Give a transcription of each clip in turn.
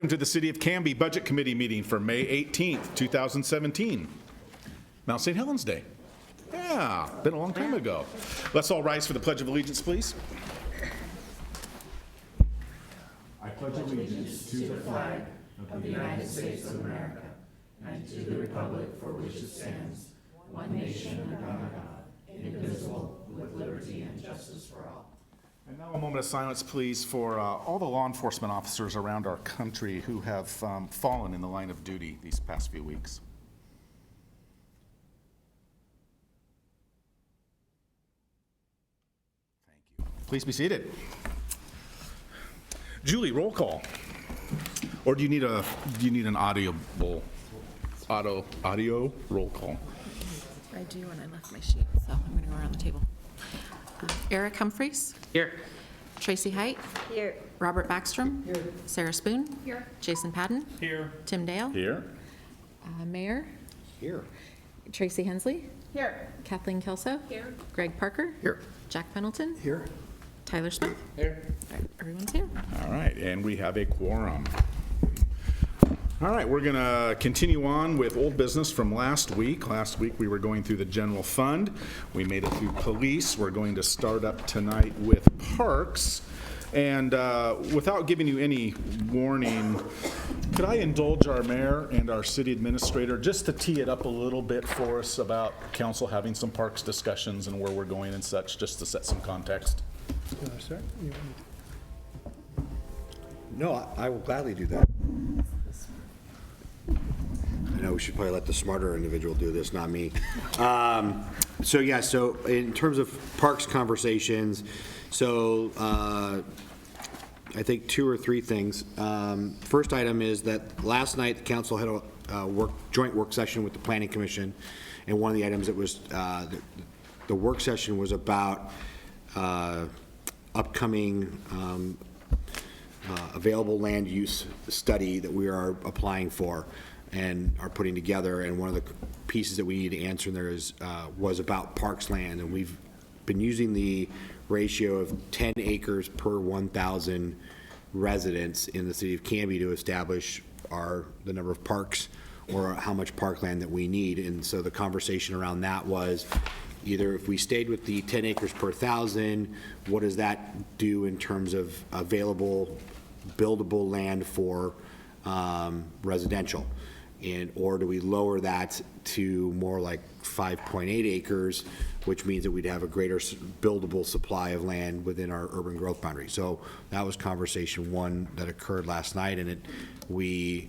Welcome to the City of Canby Budget Committee meeting for May 18th, 2017. Mount St. Helens Day. Yeah, been a long time ago. Let's all rise for the Pledge of Allegiance, please. I pledge allegiance to the flag of the United States of America and to the republic for which it stands, one nation under God, indivisible, with liberty and justice for all. And now a moment of silence, please, for all the law enforcement officers around our country who have fallen in the line of duty these past few weeks. Thank you. Please be seated. Julie, roll call. Or do you need an audio roll call? I do, and I left my sheet, so I'm going to go around the table. Eric Humphreys. Here. Tracy Height. Here. Robert Backstrom. Here. Sarah Spoon. Here. Jason Padden. Here. Tim Dale. Here. Mayor. Here. Tracy Hensley. Here. Kathleen Kelso. Here. Greg Parker. Here. Jack Pendleton. Here. Tyler Smith. Here. All right, everyone's here. All right, and we have a quorum. All right, we're going to continue on with old business from last week. Last week we were going through the general fund. We made it through police. We're going to start up tonight with parks. And without giving you any warning, could I indulge our mayor and our city administrator just to tee it up a little bit for us about council having some parks discussions and where we're going and such, just to set some context? Sir? No, I will gladly do that. I know we should probably let the smarter individual do this, not me. So in terms of parks conversations, I think two or three things. First item is that last night the council had a joint work session with the Planning Commission, and one of the items that was the work session was about upcoming available land use study that we are applying for and are putting together. And one of the pieces that we need to answer in there was about parks land, and we've been using the ratio of 10 acres per 1,000 residents in the city of Canby to establish the number of parks or how much parkland that we need. And so the conversation around that was either if we stayed with the 10 acres per 1,000, what does that do in terms of available buildable land for residential? Or do we lower that to more like 5.8 acres, which means that we'd have a greater buildable supply of land within our urban growth boundary. So that was conversation one that occurred last night, and we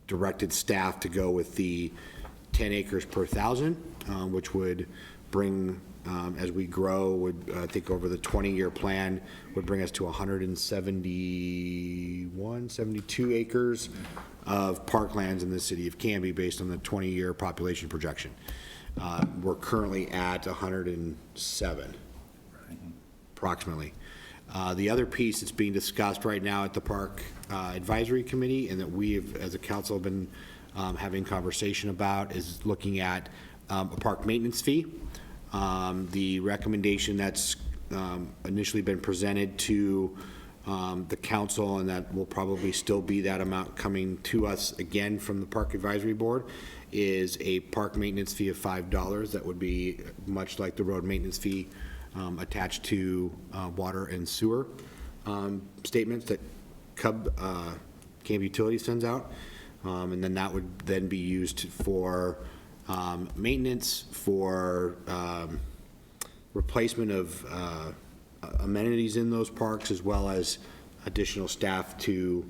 directed staff to go with the 10 acres per 1,000, which would bring, as we grow, I think over the 20-year plan, would bring us to 72 acres of parklands in the city of Canby based on the 20-year population projection. We're currently at 107, approximately. The other piece that's being discussed right now at the Park Advisory Committee, and that we have, as a council, have been having conversation about, is looking at a park maintenance fee. The recommendation that's initially been presented to the council, and that will probably still be that amount coming to us again from the Park Advisory Board, is a park maintenance fee of $5 that would be much like the road maintenance fee attached to water and sewer statements that Canby Utilities sends out. And then that would then be used for maintenance, for replacement of amenities in those parks, as well as additional staff to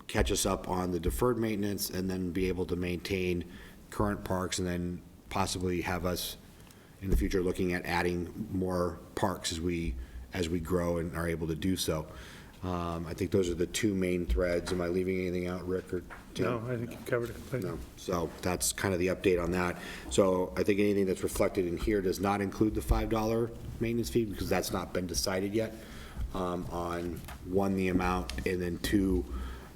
catch us up on the deferred maintenance, and then be able to maintain current parks, and then possibly have us in the future looking at adding more parks as we grow and are able to do so. I think those are the two main threads. Am I leaving anything out, Rick or Tim? No, I think you covered it completely. No. So that's kind of the update on that. So I think anything that's reflected in here does not include the $5 maintenance fee, because that's not been decided yet on, one, the amount, and then two,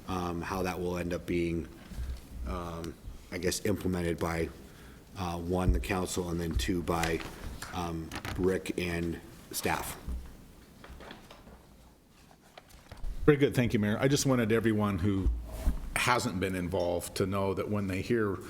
how that will end up being, I guess, implemented by one, the council, and then two, by Rick and staff. Very good, thank you, Mayor. I just wanted everyone who hasn't been involved to know that when they hear,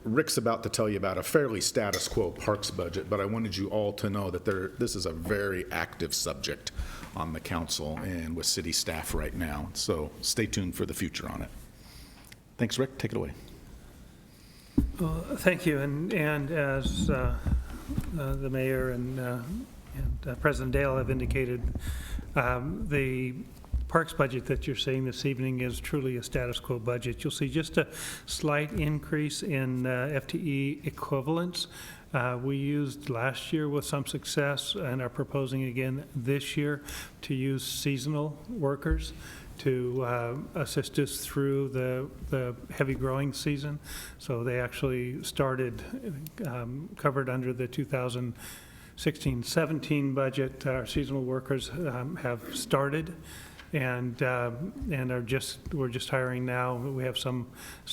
Rick's about to tell you about a fairly status quo parks budget, but I wanted you all to know that this is a very active subject on the council and with city staff right now, so stay tuned for the future on it. Thanks, Rick, take it away. Well, thank you, and as the mayor and President Dale have indicated, the parks budget that you're seeing this evening is truly a status quo budget. You'll see just a slight increase in FTE equivalents. We used last year with some success and are proposing again this year to use seasonal workers to assist us through the heavy growing season. So they actually started, covered under the 2016-17 budget. Our seasonal workers have started and we're just hiring now. We have some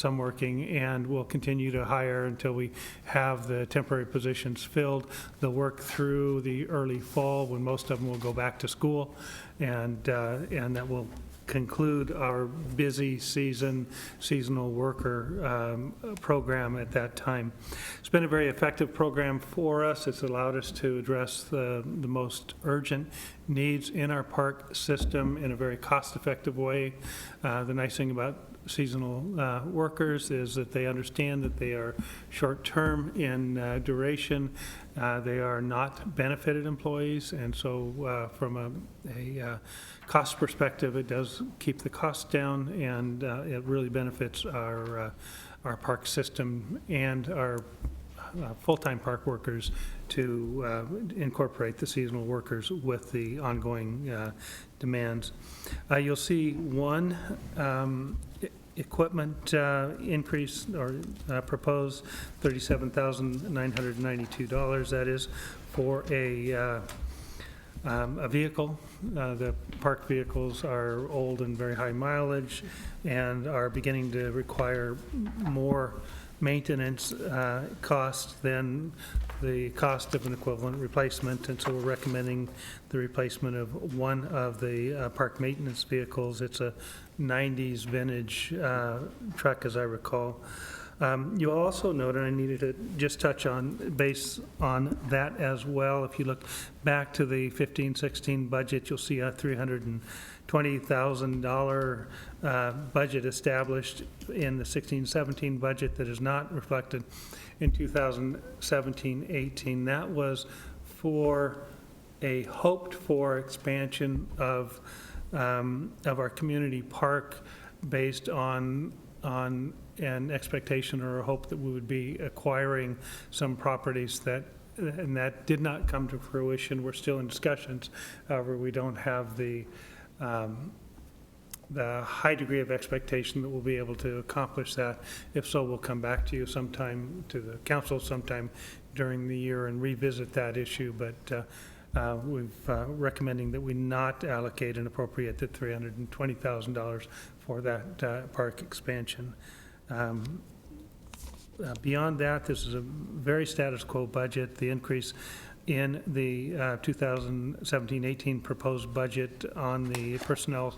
working, and we'll continue to hire until we have the temporary positions filled. They'll work through the early fall when most of them will go back to school, and that will conclude our busy seasonal worker program at that time. It's been a very effective program for us. It's allowed us to address the most urgent needs in our park system in a very cost-effective way. The nice thing about seasonal workers is that they understand that they are short-term in duration. They are not benefited employees, and so from a cost perspective, it does keep the costs down, and it really benefits our park system and our full-time park workers to incorporate the seasonal workers with the ongoing demands. You'll see one equipment increase or proposed $37,992. That is for a vehicle. The park vehicles are old and very high mileage and are beginning to require more maintenance cost than the cost of an equivalent replacement, and so we're recommending the replacement of one of the park maintenance vehicles. It's a 90s vintage truck, as I recall. You'll also note, and I needed to just touch on, based on that as well, if you look back to the 15-16 budget, you'll see a $320,000 budget established in the 16-17 budget that is not reflected in 2017-18. That was for a hoped-for expansion of our community park based on an expectation or a hope that we would be acquiring some properties and that did not come to fruition. We're still in discussions. However, we don't have the high degree of expectation that we'll be able to accomplish that. If so, we'll come back to you sometime, to the council sometime during the year and revisit that issue. But we've recommending that we not allocate and appropriate the $320,000 for that park expansion. Beyond that, this is a very status quo budget. The increase in the 2017-18 proposed budget on the personnel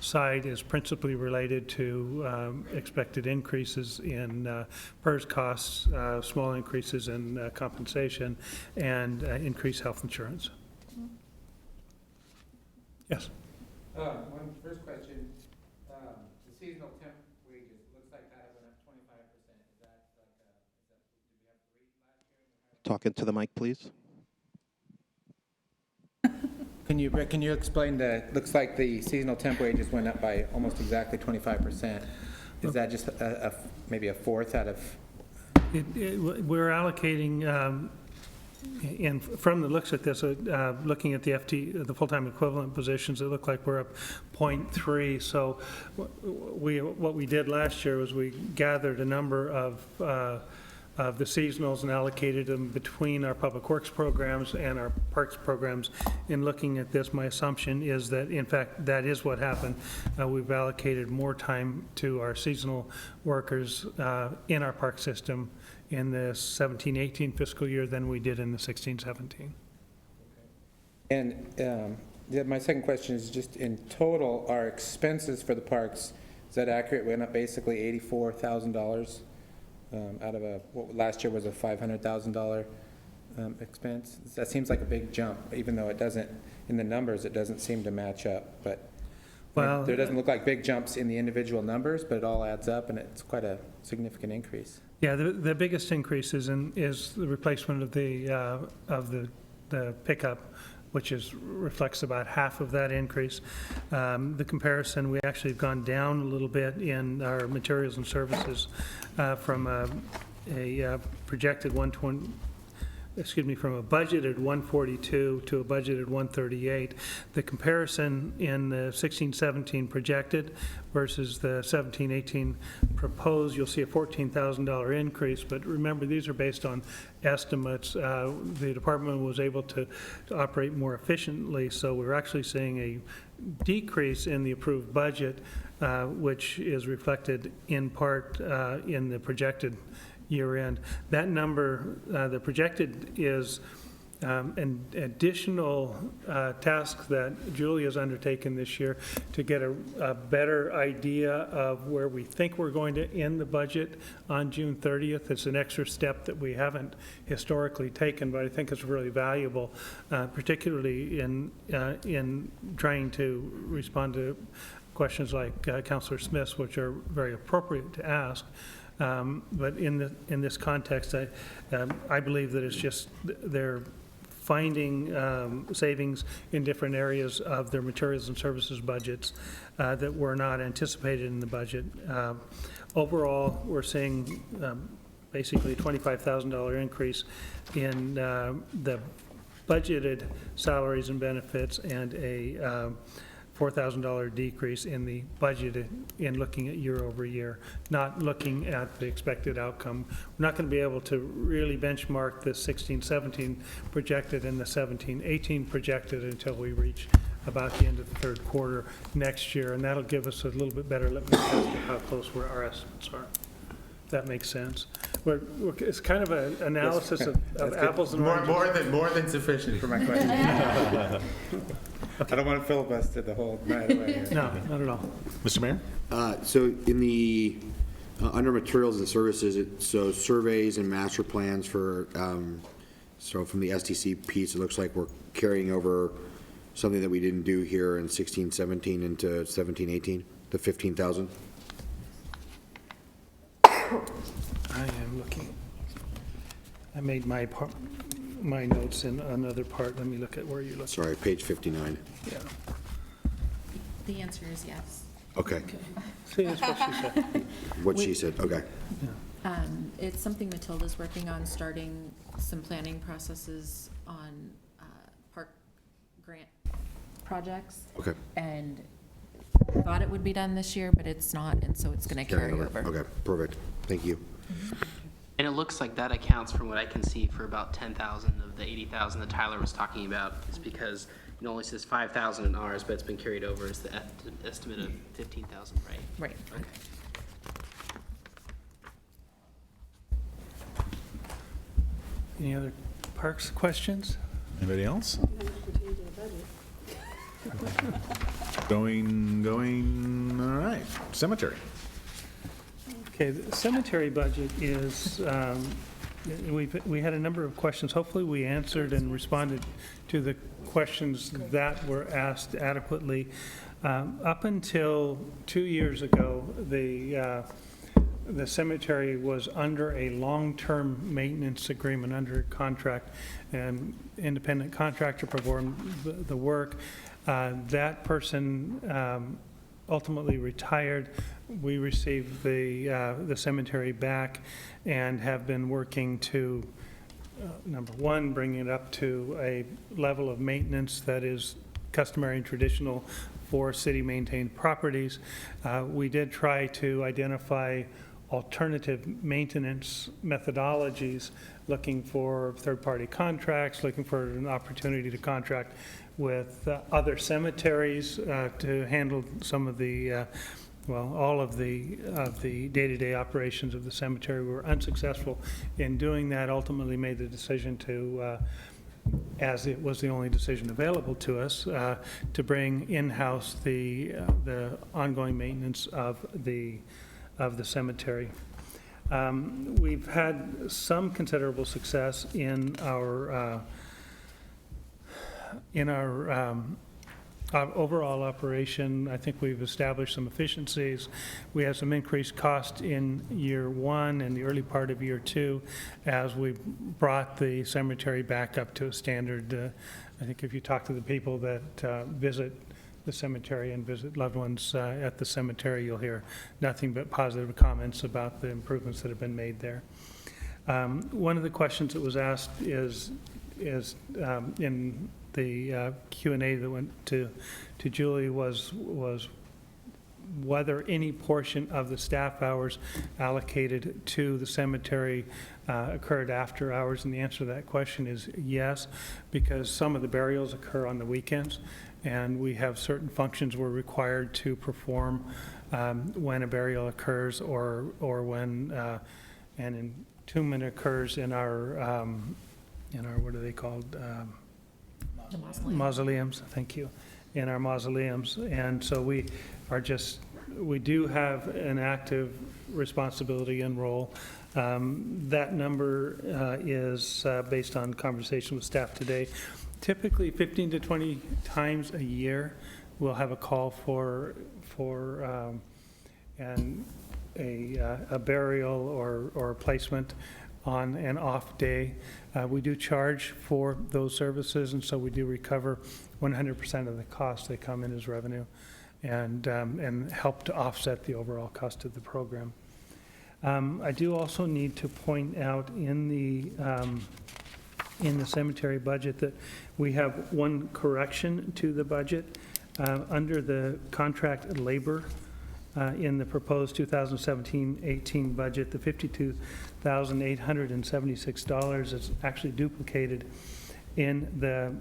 side is principally related to expected increases in PERS costs, small increases in compensation, and increased health insurance. Yes? One first question, the seasonal temp wages, looks like that went up 25%. Is that like did we have to wait last year? Talk into the mic, please. Can you explain looks like the seasonal temp wages went up by almost exactly 25%. Is that just maybe a fourth out of? We're allocating, and from the looks at this, looking at the full-time equivalent positions, it looked like we're up 0.3. So what we did last year was we gathered a number of the seasonals and allocated them between our public works programs and our parks programs. In looking at this, my assumption is that, in fact, that is what happened. We've allocated more time to our seasonal workers in our park system in the 17-18 fiscal year than we did in the 16-17. And Yeah, my second question is just in total, our expenses for the parks, is that accurate? Went up basically $84,000 out of what last year was a $500,000 expense. That seems like a big jump, even though it doesn't, in the numbers, it doesn't seem to match up. But Well, there doesn't look like big jumps in the individual numbers, but it all adds up, and it's quite a significant increase. Yeah, the biggest increase is the replacement of the pickup, which reflects about half of that increase. The comparison, we actually have gone down a little bit in our materials and services from a projected 120, from a budgeted 142 to a budgeted 138. The comparison in the 16-17 projected versus the 17-18 proposed, you'll see a $14,000 increase, but remember, these are based on estimates. The department was able to operate more efficiently, so we're actually seeing a decrease in the approved budget, which is reflected in part in the projected year end. That number, the projected is an additional task that Julie has undertaken this year to get a better idea of where we think we're going to end the budget on June 30th. It's an extra step that we haven't historically taken, but I think it's really valuable, particularly in trying to respond to questions like Councillor Smith's, which are very appropriate to ask. But in this context, I believe that it's just they're finding savings in different areas of their materials and services budgets that were not anticipated in the budget. Overall, we're seeing basically a $25,000 increase in the budgeted salaries and benefits and a $4,000 decrease in the budget in looking at year over year, not looking at the expected outcome. We're not going to be able to really benchmark the 16-17 projected and the 17-18 projected until we reach about the end of the third quarter next year, and that'll give us a little bit better litmus test of how close our estimates are. If that makes sense. It's kind of an analysis of apples and oranges. More than sufficient for my question. I don't want to filibuster the whole night away here. No, not at all. Mr. Mayor? So in the, under materials and services, so surveys and master plans for, so from the STC piece, it looks like we're carrying over something that we didn't do here in 16-17 into 17-18, the 15,000. I am looking. I made my notes in another part. Let me look at where you look. Sorry, page 59. Yeah. The answer is yes. Okay, See, that's what she said. what she said, okay. It's something Matilda's working on, starting some planning processes on park grant projects. Okay. And thought it would be done this year, but it's not, and so it's going to carry over. Okay, perfect. Thank you. And it looks like that accounts, from what I can see, for about 10,000 of the 80,000 that Tyler was talking about. Is because it only says 5,000 in ours, but it's been carried over as the estimate of 15,000, right? Right. Okay. Any other parks questions? Anybody else? Going, all right. Cemetery. Okay, the cemetery budget is, we had a number of questions. Hopefully, we answered and responded to the questions that were asked adequately. Up until 2 years ago, the cemetery was under a long-term maintenance agreement, under contract, and independent contractor performed the work. That person ultimately retired. We received the cemetery back and have been working to, number one, bring it up to a level of maintenance that is customary and traditional for city-maintained properties. We did try to identify alternative maintenance methodologies, looking for third-party contracts, looking for an opportunity to contract with other cemeteries to handle some of the, all of the day-to-day operations of the cemetery. We were unsuccessful in doing that, ultimately made the decision to as it was the only decision available to us, to bring in-house the ongoing maintenance of the cemetery. We've had some considerable success in our our overall operation. I think we've established some efficiencies. We have some increased cost in year one and the early part of year two as we brought the cemetery back up to a standard. I think if you talk to the people that visit the cemetery and visit loved ones at the cemetery, you'll hear nothing but positive comments about the improvements that have been made there. One of the questions that was asked is in the Q&A that went to Julie was whether any portion of the staff hours allocated to the cemetery occurred after hours, and the answer to that question is yes, because some of the burials occur on the weekends, and we have certain functions we're required to perform when a burial occurs or when an entombment occurs in our what are they called? Mausoleums, thank you, in our mausoleums. And so we do have an active responsibility and role. That number is based on conversation with staff today. Typically 15 to 20 times a year, we'll have a call for a burial or placement on an off day. We do charge for those services, and so we do recover 100% of the cost. They come in as revenue and help to offset the overall cost of the program. I do also need to point out in the cemetery budget that we have one correction to the budget. Under the contract labor, in the proposed 2017-18 budget, the $52,876 is actually duplicated in the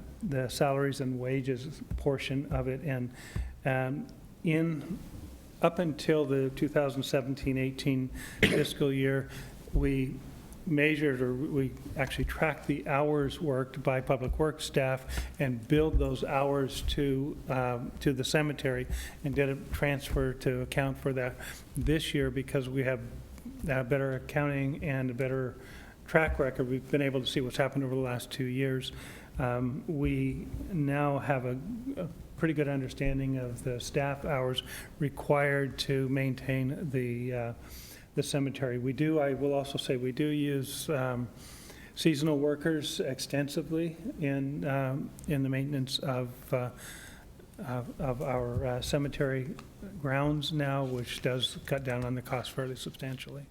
salaries and wages portion of it. And up until the 2017-18 fiscal year, we measured, or we actually tracked the hours worked by public works staff and billed those hours to the cemetery and did a transfer to account for that. This year, because we have better accounting and a better track record, we've been able to see what's happened over the last 2 years. We now have a pretty good understanding of the staff hours required to maintain the cemetery. I will also say we do use seasonal workers extensively in the maintenance of our cemetery grounds now, which does cut down on the cost fairly substantially.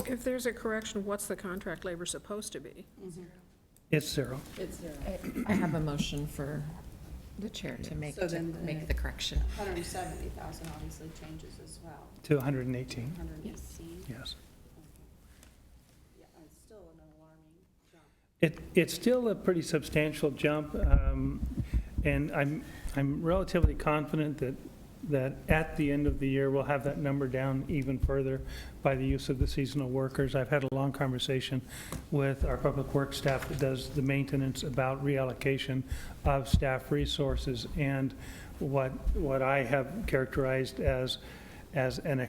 If there's a correction, what's the contract labor supposed to be? It's zero. It's zero. I have a motion for the chair to make So then the correction. 170,000 obviously changes as well. To 118, 118. yes. Yeah, it's still an alarming jump. It's still a pretty substantial jump, and I'm relatively confident that at the end of the year, we'll have that number down even further by the use of the seasonal workers. I've had a long conversation with our public works staff that does the maintenance about reallocation of staff resources, and what I have characterized as a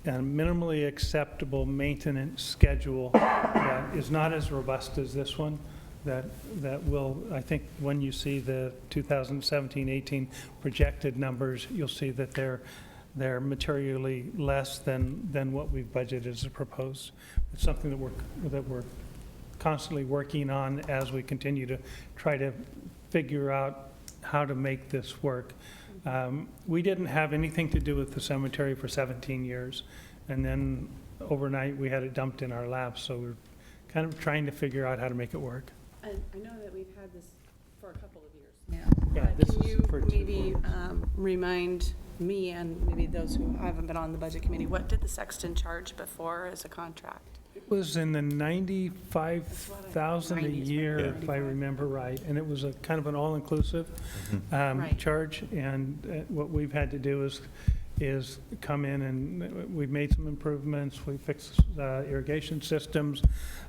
minimally acceptable maintenance schedule that is not as robust as this one, that will, I think, when you see the 2017-18 projected numbers, you'll see that they're materially less than what we've budgeted as proposed. It's something that we're constantly working on as we continue to try to figure out how to make this work. We didn't have anything to do with the cemetery for 17 years, and then overnight we had it dumped in our laps, so we're kind of trying to figure out how to make it work. And I know that we've had this for a couple of years now. Yeah, this Can is you for 2 maybe quarters. remind me and maybe those who haven't been on the budget committee, what did the sexton charge before as a contract? It was in the 95,000 a 90s, year, yeah. if I remember right, and it was a kind of an all-inclusive Right. charge, and what we've had to do is come in and we've made some improvements. We fixed irrigation systems.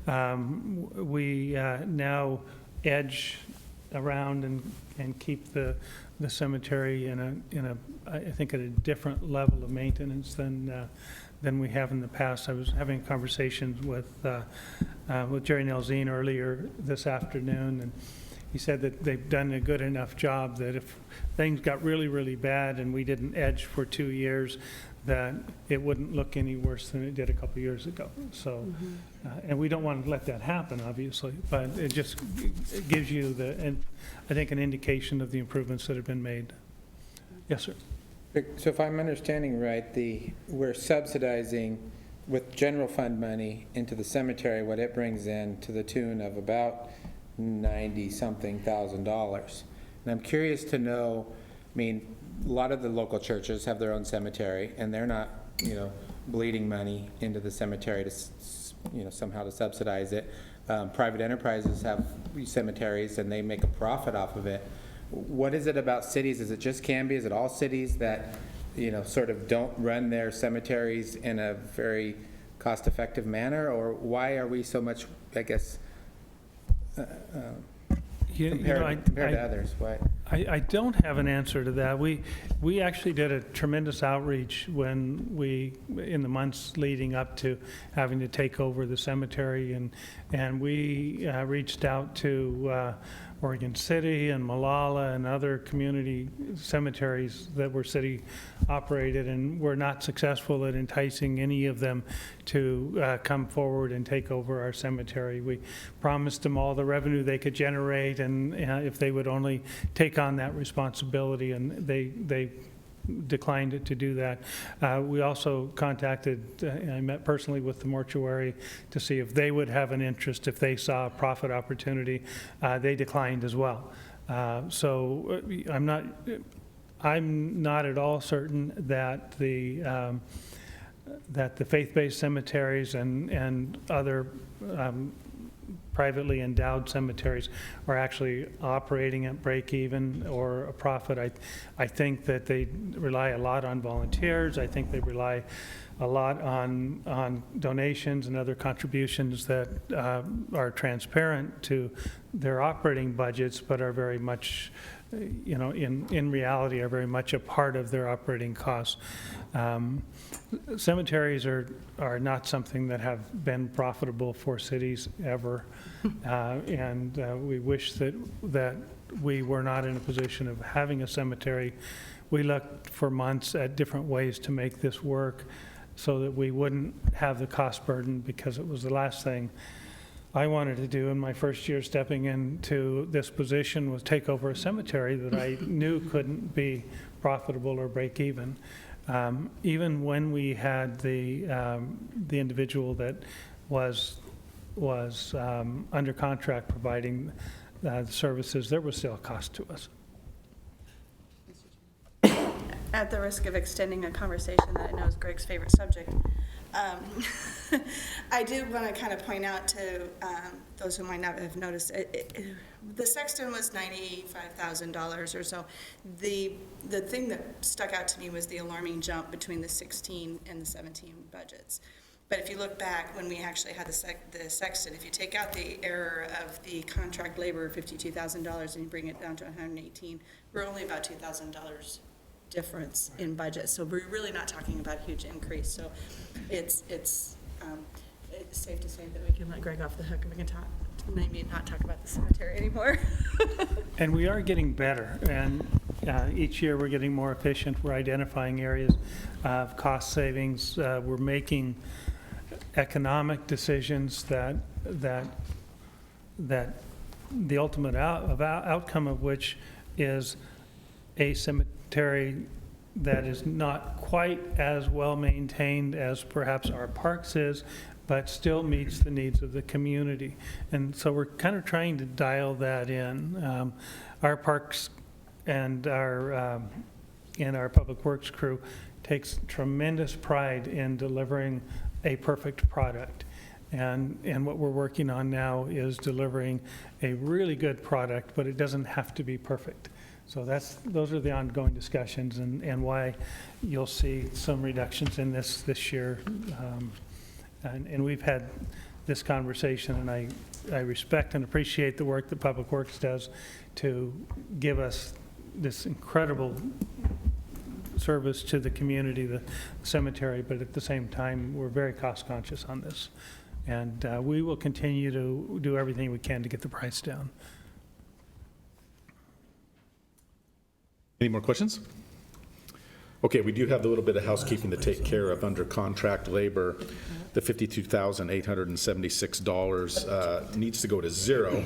We now edge around and keep the cemetery in a, I think, at a different level of maintenance than we have in the past. I was having conversations with Jerry Nelzine earlier this afternoon, and he said that they've done a good enough job that if things got really, really bad and we didn't edge for 2 years, that it wouldn't look any worse than it did a couple years ago. So, and we don't want to let that happen, obviously, but it just gives you I think, an indication of the improvements that have been made. Yes, sir. So if I'm understanding right, we're subsidizing with general fund money into the cemetery, what it brings in to the tune of about $90-something thousand. And I'm curious to know, I mean, a lot of the local churches have their own cemetery, and they're not, bleeding money into the cemetery to, somehow to subsidize it. Private enterprises have cemeteries, and they make a profit off of it. What is it about cities? Is it just Canby? Is it all cities that, sort of don't run their cemeteries in a very cost-effective manner? Or why are we so much, I guess, compared to others? Why? I don't have an answer to that. We actually did a tremendous outreach in the months leading up to having to take over the cemetery, and we reached out to Oregon City and Malala and other community cemeteries that were city operated, and were not successful at enticing any of them to come forward and take over our cemetery. We promised them all the revenue they could generate, and if they would only take on that responsibility, and they declined to do that. We also contacted, I met personally with the mortuary to see if they would have an interest if they saw a profit opportunity. They declined as well. So I'm not at all certain that the faith-based cemeteries and other privately endowed cemeteries are actually operating at break even or a profit. I think that they rely a lot on volunteers. I think they rely a lot on donations and other contributions that are transparent to their operating budgets, but are very much, in reality, are very much a part of their operating costs. Cemeteries are not something that have been profitable for cities ever, and we wish that we were not in a position of having a cemetery. We looked for months at different ways to make this work so that we wouldn't have the cost burden, because it was the last thing I wanted to do in my first year stepping into this position, was take over a cemetery that I knew couldn't be profitable or break even. Even when we had the individual that was under contract providing the services, there was still a cost to us. At the risk of extending a conversation that I know is Greg's favorite subject, I do want to kind of point out to those who might not have noticed, the sexton was $95,000 or so. The thing that stuck out to me was the alarming jump between the 16 and the 17 budgets. But if you look back when we actually had the sexton, if you take out the error of the contract labor of $52,000 and you bring it down to 118, we're only about $2,000 difference in budget. So we're really not talking about a huge increase. So it's safe to say that we can let Greg off the hook and we can maybe not talk about the cemetery anymore. And we are getting better, and each year we're getting more efficient. We're identifying areas of cost savings. We're making economic decisions that the ultimate outcome of which is a cemetery that is not quite as well maintained as perhaps our parks is, but still meets the needs of the community. And so we're kind of trying to dial that in. Our parks and our public works crew takes tremendous pride in delivering a perfect product. And what we're working on now is delivering a really good product, but it doesn't have to be perfect. So those are the ongoing discussions, and why you'll see some reductions in this year. And we've had this conversation, and I respect and appreciate the work that Public Works does to give us this incredible service to the community, the cemetery, but at the same time, we're very cost conscious on this. And we will continue to do everything we can to get the price down. Any more questions? Okay, we do have a little bit of housekeeping to take care of under contract labor. The $52,876 needs to go to zero.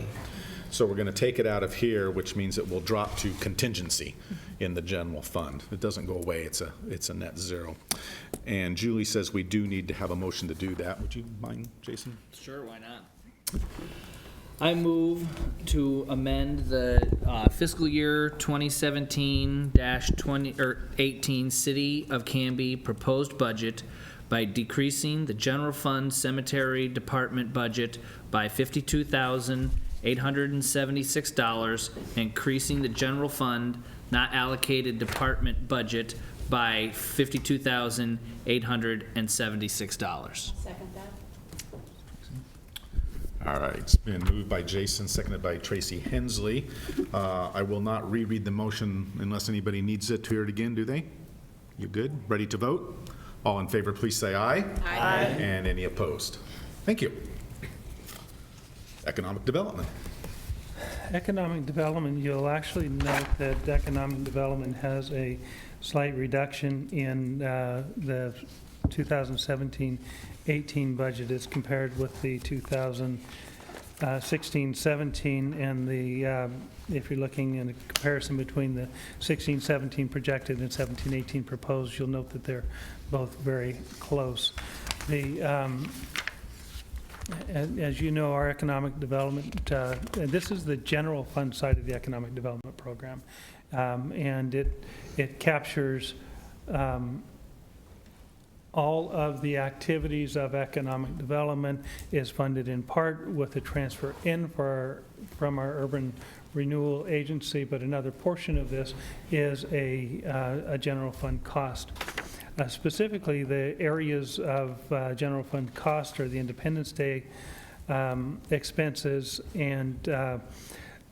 So we're going to take it out of here, which means it will drop to contingency in the general fund. It doesn't go away, it's a net zero. And Julie says we do need to have a motion to do that. Would you mind, Jason? Sure, why not? I move to amend the fiscal year 2017-18 City of Canby proposed budget by decreasing the general fund cemetery department budget by $52,876, increasing the general fund not allocated department budget by $52,876. Second that. All right, it's been moved by Jason, seconded by Tracy Hensley. I will not reread the motion unless anybody needs it to hear it again, do they? You good? Ready to vote? All in favor, please say aye. Aye. And any opposed? Thank you. Economic development. Economic development, you'll actually note that economic development has a slight reduction in the 2017-18 budget as compared with the 2016-17, and the if you're looking in a comparison between the 16-17 projected and 17-18 proposed, you'll note that they're both very close. As you know, our economic development, and this is the general fund side of the economic development program, and it captures all of the activities of economic development, is funded in part with a transfer in from our urban renewal agency, but another portion of this is a general fund cost. Specifically, the areas of general fund cost are the Independence Day expenses and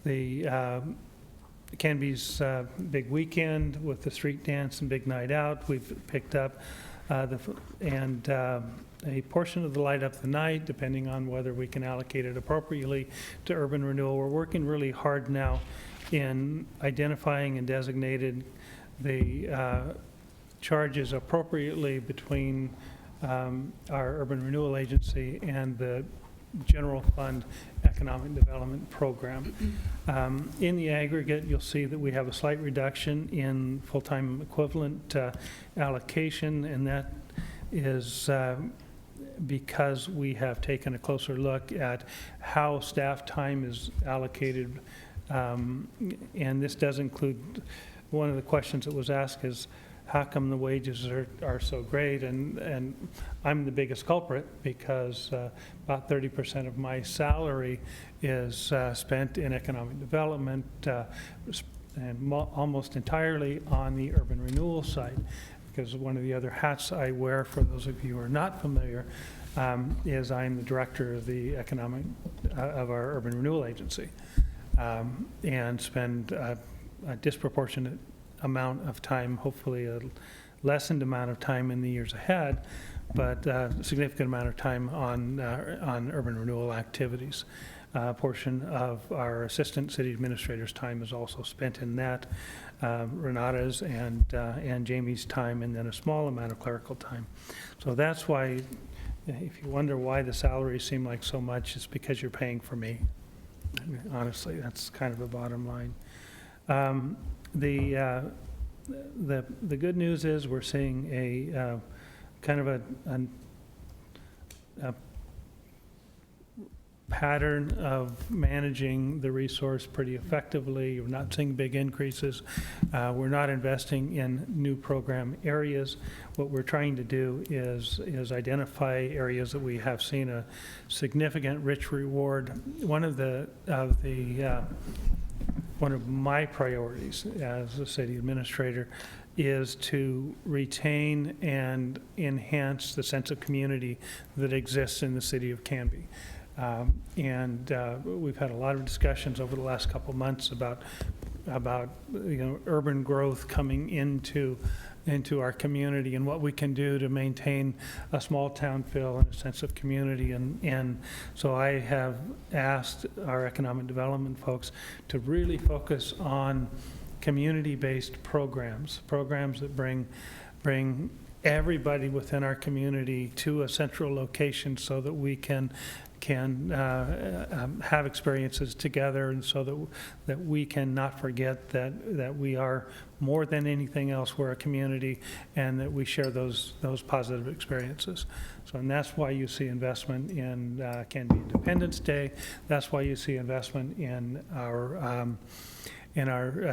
the Canby's big weekend with the street dance and big night out. We've picked up a portion of the light up the night, depending on whether we can allocate it appropriately to urban renewal. We're working really hard now in identifying and designating the charges appropriately between our urban renewal agency and the general fund economic development program. In the aggregate, you'll see that we have a slight reduction in full-time equivalent allocation, and that is because we have taken a closer look at how staff time is allocated. And this does include, one of the questions that was asked is, how come the wages are so great? And I'm the biggest culprit because about 30% of my salary is spent in economic development and almost entirely on the urban renewal side. Because one of the other hats I wear, for those of you who are not familiar, is I'm the director of the of our urban renewal agency, and spend a disproportionate amount of time, hopefully a lessened amount of time in the years ahead, but a significant amount of time on urban renewal activities. A portion of our assistant city administrator's time is also spent in that, Renata's and Jamie's time, and then a small amount of clerical time. So that's why, if you wonder why the salaries seem like so much, it's because you're paying for me. Honestly, that's kind of a bottom line. The good news is we're seeing a kind of a pattern of managing the resource pretty effectively. We're not seeing big increases. We're not investing in new program areas. What we're trying to do is identify areas that we have seen a significant rich reward. One of my priorities as a city administrator is to retain and enhance the sense of community that exists in the city of Canby. And we've had a lot of discussions over the last couple of months about urban growth coming into our community and what we can do to maintain a small town feel and a sense of community. And so I have asked our economic development folks to really focus on community-based programs that bring everybody within our community to a central location so that we can have experiences together, and so that we can not forget that we are more than anything else, we're a community, and that we share those positive experiences. So, and that's why you see investment in Canby Independence Day. That's why you see investment in our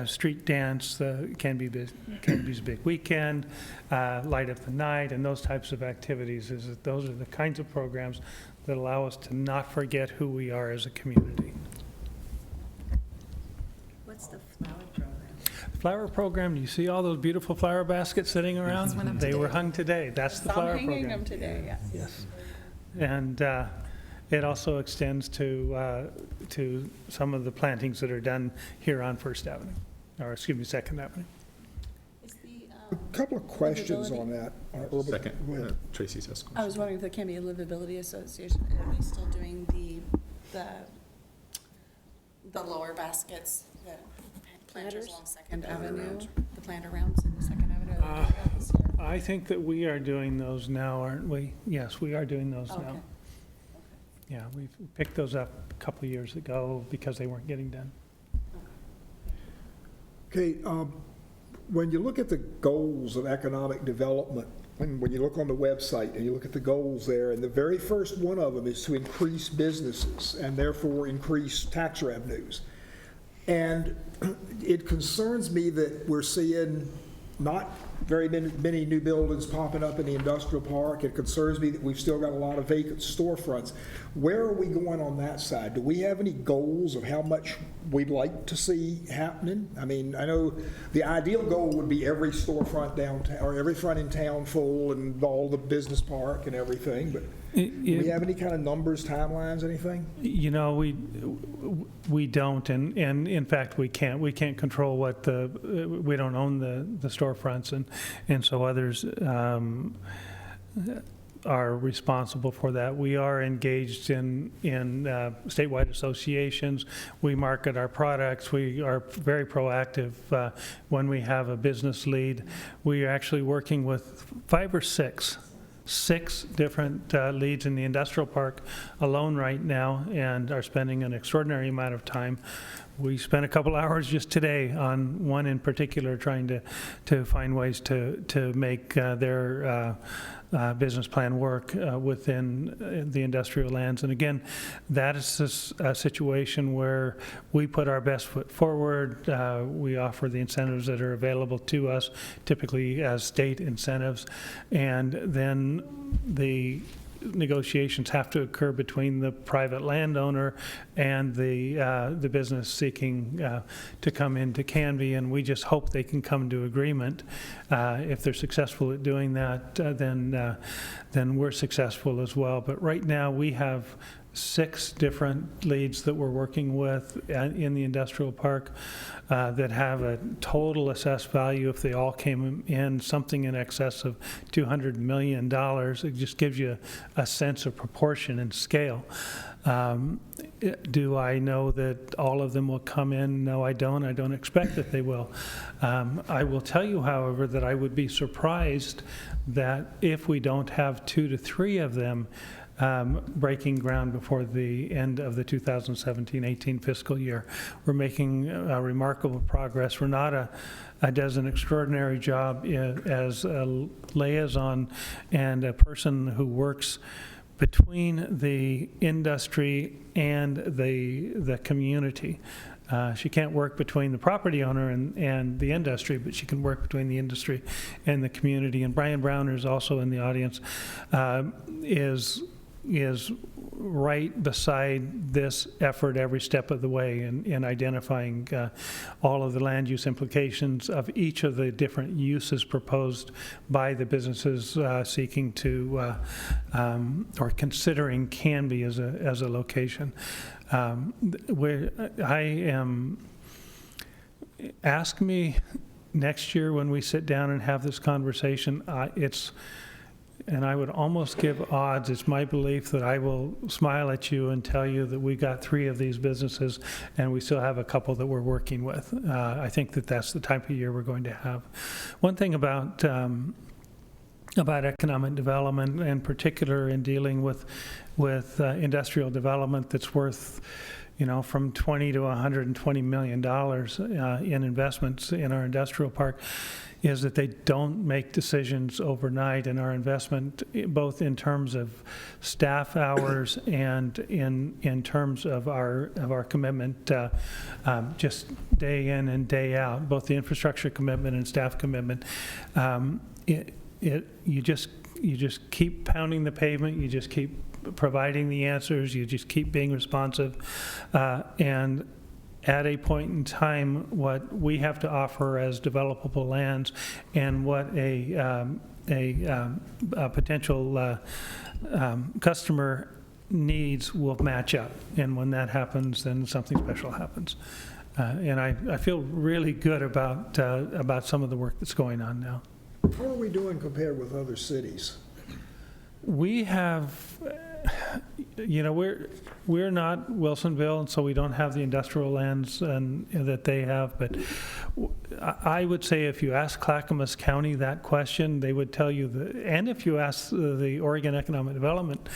street dance, the Canby's Big Weekend, Light Up the Night, and those types of activities. Those are the kinds of programs that allow us to not forget who we are as a community. What's the flower program? Flower program, you see all those beautiful flower baskets sitting around? Went up They today. were hung today. That's the flower program. I'm hanging them today, yes. Yes. And it also extends to some of the plantings that are done here on First Avenue, or excuse me, Second Avenue. A couple of questions on that. Go ahead. Second, Tracy's asking. I was wondering if the Canby Livability Association, are they still doing the lower baskets, the planters along Second Avenue, the planter rounds in the Second Avenue? Are they doing that this year? I think that we are doing those now, aren't we? Yes, we are doing those Okay. now. Yeah, we picked those up a couple of years ago because they weren't getting done. Okay, when you look at the goals of economic development, and when you look on the website and you look at the goals there, and the very first one of them is to increase businesses and therefore increase tax revenues. And it concerns me that we're seeing not very many new buildings popping up in the industrial park. It concerns me that we've still got a lot of vacant storefronts. Where are we going on that side? Do we have any goals of how much we'd like to see happening? I mean, I know the ideal goal would be every storefront downtown, or every front in town full, and all the business park and everything, but do we have any kind of numbers, timelines, anything? You know, we don't, and in fact, we can't. We can't control what we don't own the storefronts, and so others are responsible for that. We are engaged in statewide associations. We market our products. We are very proactive when we have a business lead. We are actually working with 5 or 6 different leads in the industrial park alone right now, and are spending an extraordinary amount of time. We spent a couple hours just today on one in particular, trying to find ways to make their business plan work within the industrial lands. And again, that is a situation where we put our best foot forward. We offer the incentives that are available to us, typically as state incentives, and then the negotiations have to occur between the private landowner and the business seeking to come into Canby, and we just hope they can come to agreement. If they're successful at doing that, then we're successful as well. But right now we have 6 different leads that we're working with in the industrial park that have a total assessed value, if they all came in, something in excess of $200 million. It just gives you a sense of proportion and scale. Do I know that all of them will come in? No, I don't. I don't expect that they will. I will tell you, however, that I would be surprised that if we don't have 2 to 3 of them breaking ground before the end of the 2017-18 fiscal year. We're making remarkable progress. Renata does an extraordinary job as a liaison and a person who works between the industry and the community. She can't work between the property owner and the industry, but she can work between the industry and the community. And Brian Browner is also in the audience, is is right beside this effort every step of the way in identifying all of the land use implications of each of the different uses proposed by the businesses seeking to or considering Canby as a location. Ask me next year when we sit down and have this conversation, and I would almost give odds, it's my belief that I will smile at you and tell you that we got 3 of these businesses and we still have a couple that we're working with. I think that that's the type of year we're going to have. One thing about economic development, in particular in dealing with industrial development that's worth, from $20 to $120 million in investments in our industrial park, is that they don't make decisions overnight in our investment, both in terms of staff hours and in terms of our commitment just day in and day out, both the infrastructure commitment and staff commitment. You just keep pounding the pavement, you just keep providing the answers, you just keep being responsive, and at a point in time, what we have to offer as developable lands and what a potential customer needs will match up. And when that happens, then something special happens. And I feel really good about some of the work that's going on now. How are we doing compared with other cities? We have, we're not Wilsonville, and so we don't have the industrial lands that they have. But I would say if you ask Clackamas County that question, they would tell you that, and if you ask the Oregon Economic Development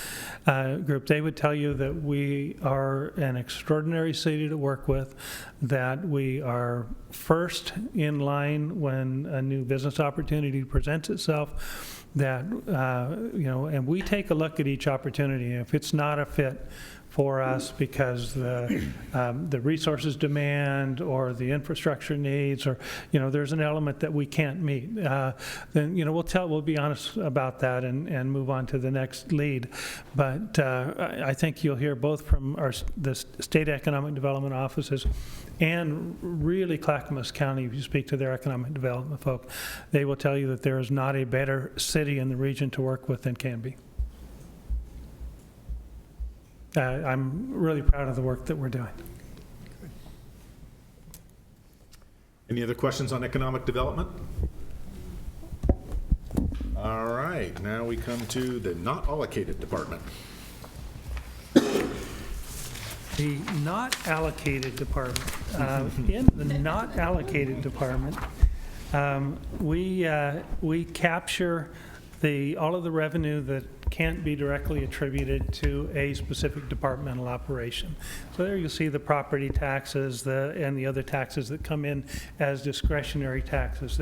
Group, they would tell you that we are an extraordinary city to work with, that we are first in line when a new business opportunity presents itself, that, and we take a look at each opportunity. If it's not a fit for us because the resources demand or the infrastructure needs, or, there's an element that we can't meet, then, we'll be honest about that and move on to the next lead. But I think you'll hear both from the state economic development offices and really Clackamas County. If you speak to their economic development folk, they will tell you that there is not a better city in the region to work with than Canby. I'm really proud of the work that we're doing. Any other questions on economic development? All right, now we come to the not allocated department. The not allocated department. In the not allocated department, we capture all of the revenue that can't be directly attributed to a specific departmental operation. So there you'll see the property taxes and the other taxes that come in as discretionary taxes.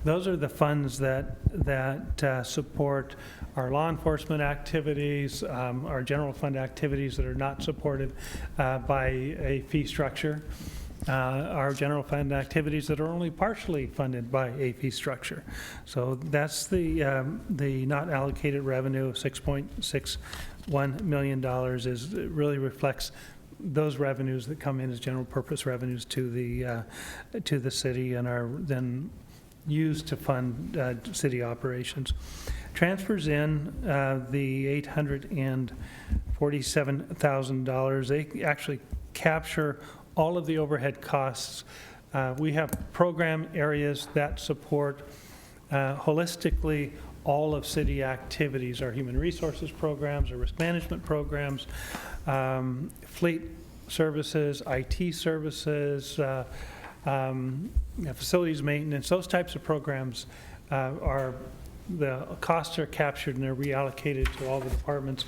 Those are the funds that support our law enforcement activities, our general fund activities that are not supported by a fee structure. Our general fund activities that are only partially funded by a fee structure. So that's the not allocated revenue of $6.61 million really reflects those revenues that come in as general purpose revenues to the city and are then used to fund city operations. Transfers in the $847,000. They actually capture all of the overhead costs. We have program areas that support holistically all of city activities, our human resources programs, our risk management programs, fleet services, IT services, facilities maintenance. Those types of programs the costs are captured and they're reallocated to all the departments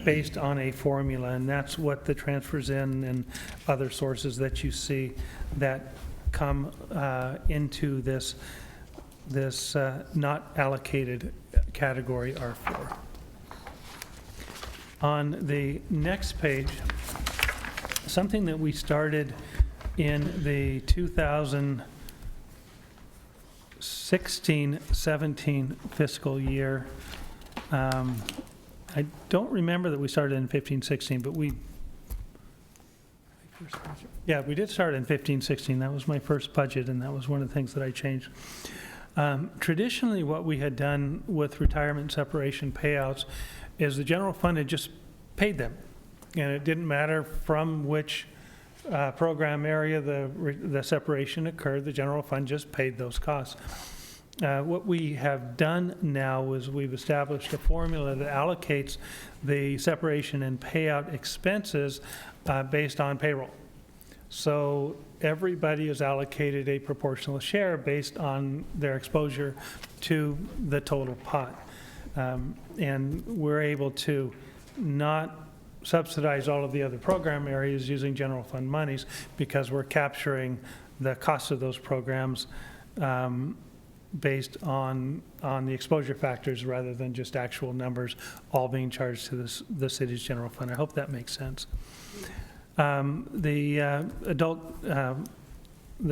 based on a formula, and that's what the transfers in and other sources that you see that come into this not allocated category are for. On the next page, something that we started in the 2016-17 fiscal year, I don't remember that we started in 15, 16, but we did start in 15, 16. That was my first budget, and that was one of the things that I changed. Traditionally, what we had done with retirement separation payouts is the general fund had just paid them. And it didn't matter from which program area the separation occurred, the general fund just paid those costs. What we have done now is we've established a formula that allocates the separation and payout expenses based on payroll. So everybody is allocated a proportional share based on their exposure to the total pot. And we're able to not subsidize all of the other program areas using general fund monies because we're capturing the cost of those programs based on the exposure factors rather than just actual numbers all being charged to the city's general fund. I hope that makes sense. The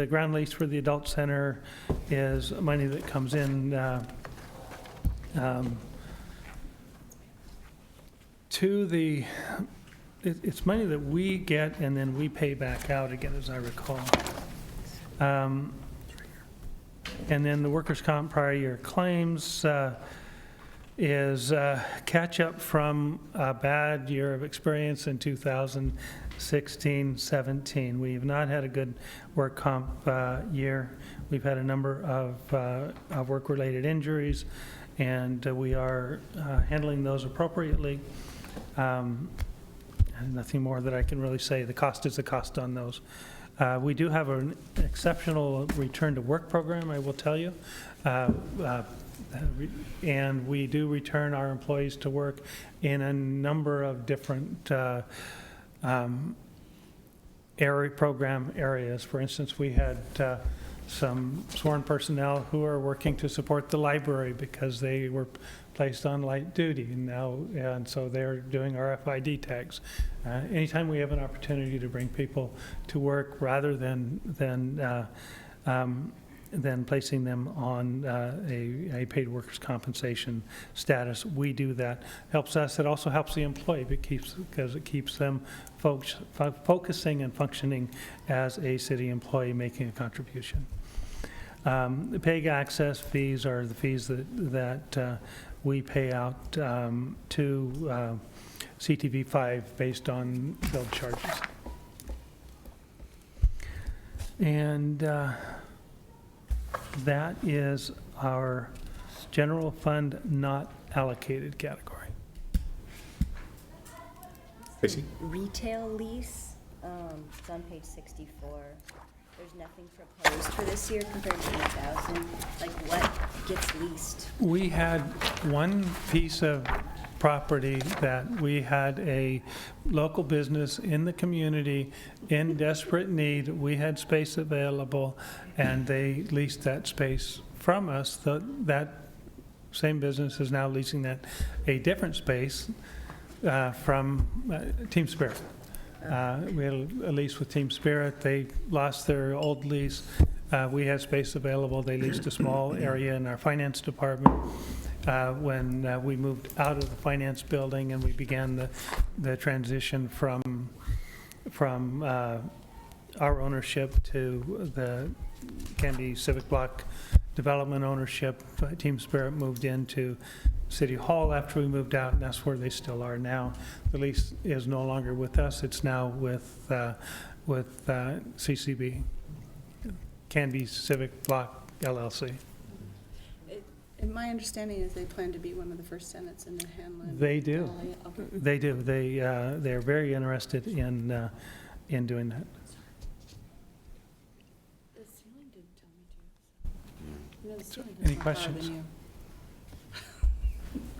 ground lease for the adult center is money that comes in it's money that we get and then we pay back out again, as I recall. And then the workers' comp prior year claims is catch up from a bad year of experience in 2016-17. We've not had a good work comp year. We've had a number of work-related injuries, and we are handling those appropriately. Nothing more that I can really say. The cost is the cost on those. We do have an exceptional return to work program, I will tell you. And we do return our employees to work in a number of different program areas. For instance, we had some sworn personnel who are working to support the library because they were placed on light duty and so they're doing RFID tags. Anytime we have an opportunity to bring people to work rather than placing them on a paid workers' compensation status, we do that. Helps us. It also helps the employee because it keeps them focusing and functioning as a city employee making a contribution. The PEG access fees are the fees that we pay out to CTV5 based on billed charges. And that is our general fund not allocated category. Tracy? Retail lease, it's on page 64. There's nothing proposed for this year compared to 8,000. Like, what gets leased? We had one piece of property that we had a local business in the community in desperate need. We had space available, and they leased that space from us. That same business is now leasing a different space from Team Spirit. We had a lease with Team Spirit. They lost their old lease. We had space available. They leased a small area in our finance department. When we moved out of the finance building and we began the transition from our ownership to the Canby Civic Block development ownership, Team Spirit moved into City Hall after we moved out, and that's where they still are now. The lease is no longer with us. It's now with CCB, Canby Civic Block LLC. And my understanding is they plan to be one of the first tenants in the Hanlon. They do. Valley. Okay. They do. They're very interested in doing that. The ceiling didn't tell me to. No, the ceiling Any is more taller questions? than you.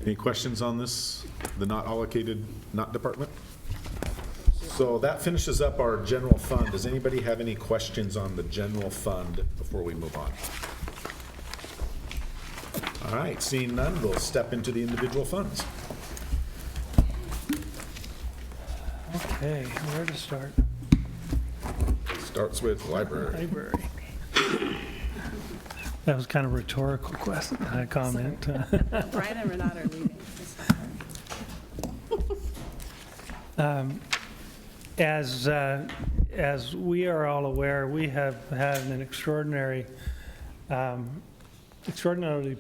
Any questions on this, the not allocated, not department? So that finishes up our general fund. Does anybody have any questions on the general fund before we move on? All right, seeing none, we'll step into the individual funds. Okay, where to start? Starts with library. Library. That was kind of a rhetorical question, comment. Brian and Renata are leaving. As we are all aware, we have had an extraordinarily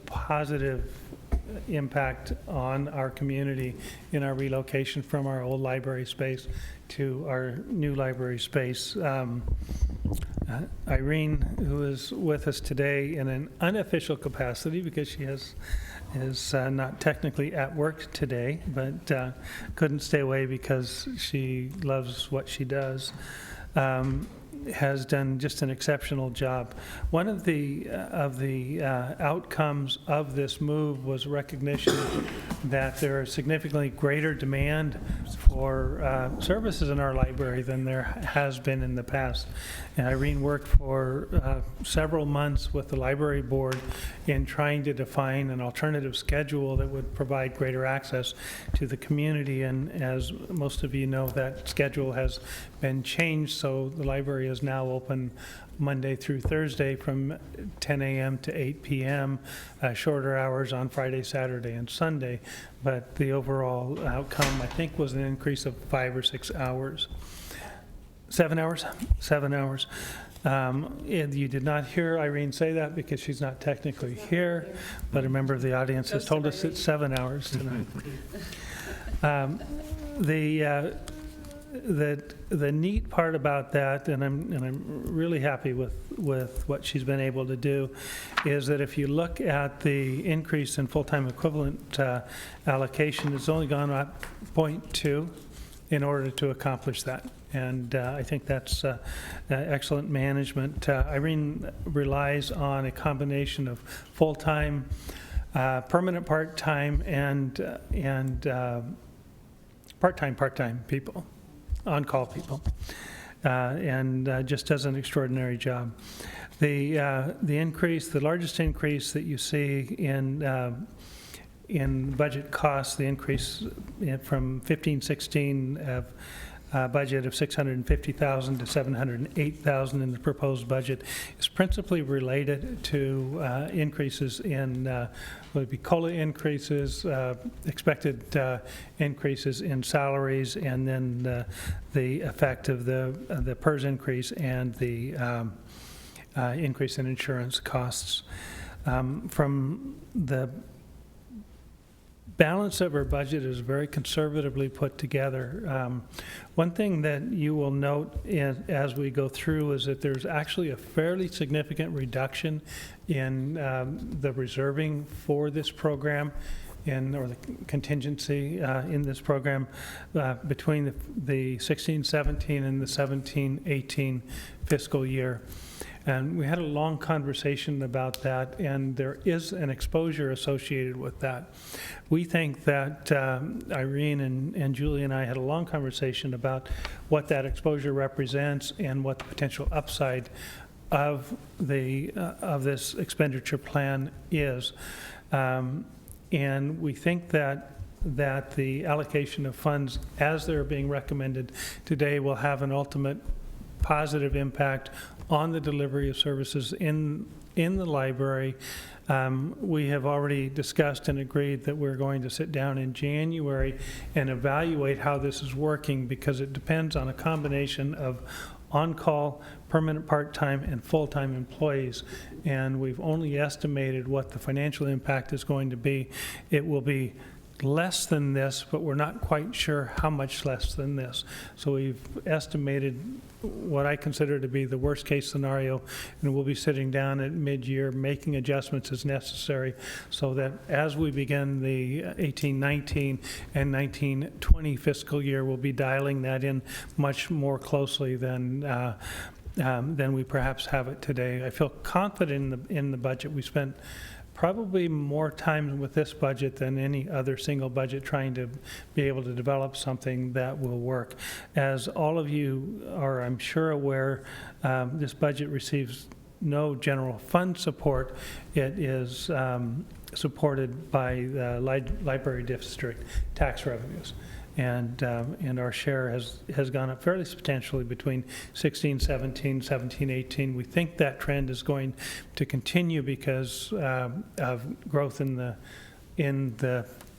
positive impact on our community in our relocation from our old library space to our new library space. Irene, who is with us today in an unofficial capacity because she is not technically at work today, but couldn't stay away because she loves what she does, has done just an exceptional job. One of the outcomes of this move was recognition that there is significantly greater demand for services in our library than there has been in the past. And Irene worked for several months with the library board in trying to define an alternative schedule that would provide greater access to the community. And as most of you know, that schedule has been changed, so the library is now open Monday through Thursday from 10 a.m. to 8 p.m., shorter hours on Friday, Saturday, and Sunday. But the overall outcome, I think, was an increase of 5 or 6 hours. 7 hours? 7 hours. And you did not hear Irene say that because she's not technically here, but a member of the audience has told us it's 7 hours tonight. The neat part about that, and I'm really happy with what she's been able to do, is that if you look at the increase in full-time equivalent allocation, it's only gone up 0.2 in order to accomplish that. And I think that's excellent management. Irene relies on a combination of full-time, permanent part-time, and part-time people, on-call people, and just does an extraordinary job. The increase, the largest increase that you see in budget costs, the increase from 15-16 budget of $650,000 to $708,000 in the proposed budget is principally related to increases in would be COLA increases, expected increases in salaries, and then the effect of the PERS increase and the increase in insurance costs. From the balance of our budget is very conservatively put together. One thing that you will note as we go through is that there's actually a fairly significant reduction in the reserving for this program or the contingency in this program between the 16-17 and the 17-18 fiscal year. And we had a long conversation about that, and there is an exposure associated with that. We think that Irene and Julie and I had a long conversation about what that exposure represents and what the potential upside of this expenditure plan is. And we think that the allocation of funds as they're being recommended today will have an ultimate positive impact on the delivery of services in the library. We have already discussed and agreed that we're going to sit down in January and evaluate how this is working, because it depends on a combination of on-call, permanent part-time, and full-time employees. And we've only estimated what the financial impact is going to be. It will be less than this, but we're not quite sure how much less than this. So we've estimated what I consider to be the worst-case scenario, and we'll be sitting down at mid-year making adjustments as necessary so that as we begin the 18-19 and 19-20 fiscal year, we'll be dialing that in much more closely than we perhaps have it today. I feel confident in the budget. We spent probably more time with this budget than any other single budget trying to be able to develop something that will work. As all of you are, I'm sure, aware, this budget receives no general fund support. It is supported by the library district tax revenues. And our share has gone up fairly substantially between 16-17, 17-18. We think that trend is going to continue because of growth in the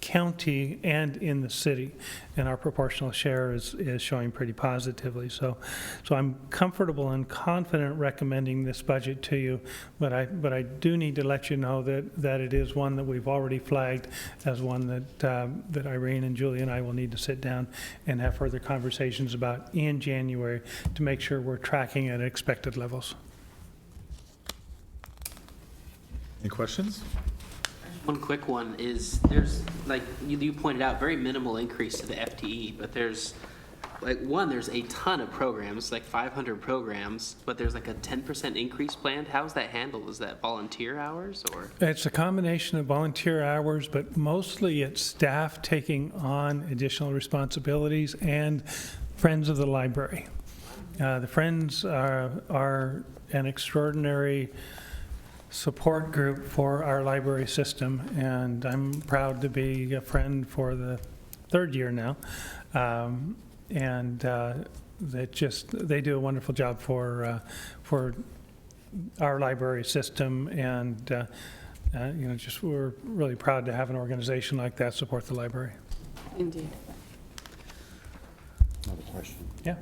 county and in the city, and our proportional share is showing pretty positively. So I'm comfortable and confident recommending this budget to you, but I do need to let you know that it is one that we've already flagged as one that Irene and Julie and I will need to sit down and have further conversations about in January to make sure we're tracking at expected levels. Any questions? One quick one is, there's, like you pointed out, very minimal increase to the FTE, but there's, there's a ton of programs, like 500 programs, but there's like a 10% increase planned. How's that handled? Is that volunteer hours, or? It's a combination of volunteer hours, but mostly it's staff taking on additional responsibilities and Friends of the Library. The Friends are an extraordinary support group for our library system, and I'm proud to be a friend for the third year now. They do a wonderful job for our library system, and we're really proud to have an organization like that support the library. Indeed. Another question. Yeah.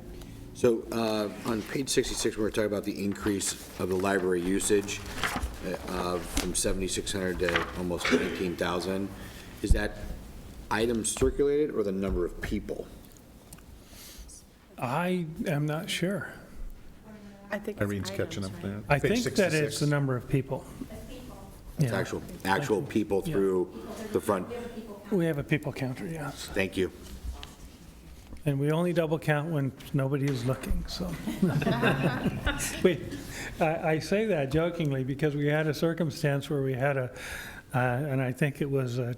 So on page 66, we're talking about the increase of the library usage from 7,600 to almost 19,000. Is that items circulated or the number of people? I am not sure. I think Irene's catching up there. I Page think that 66. it's the number of people. It's Yeah. actual people through the front. We have a people counter, yes. Thank you. And we only double count when nobody is looking, so. I say that jokingly because we had a circumstance where we had and I think it was a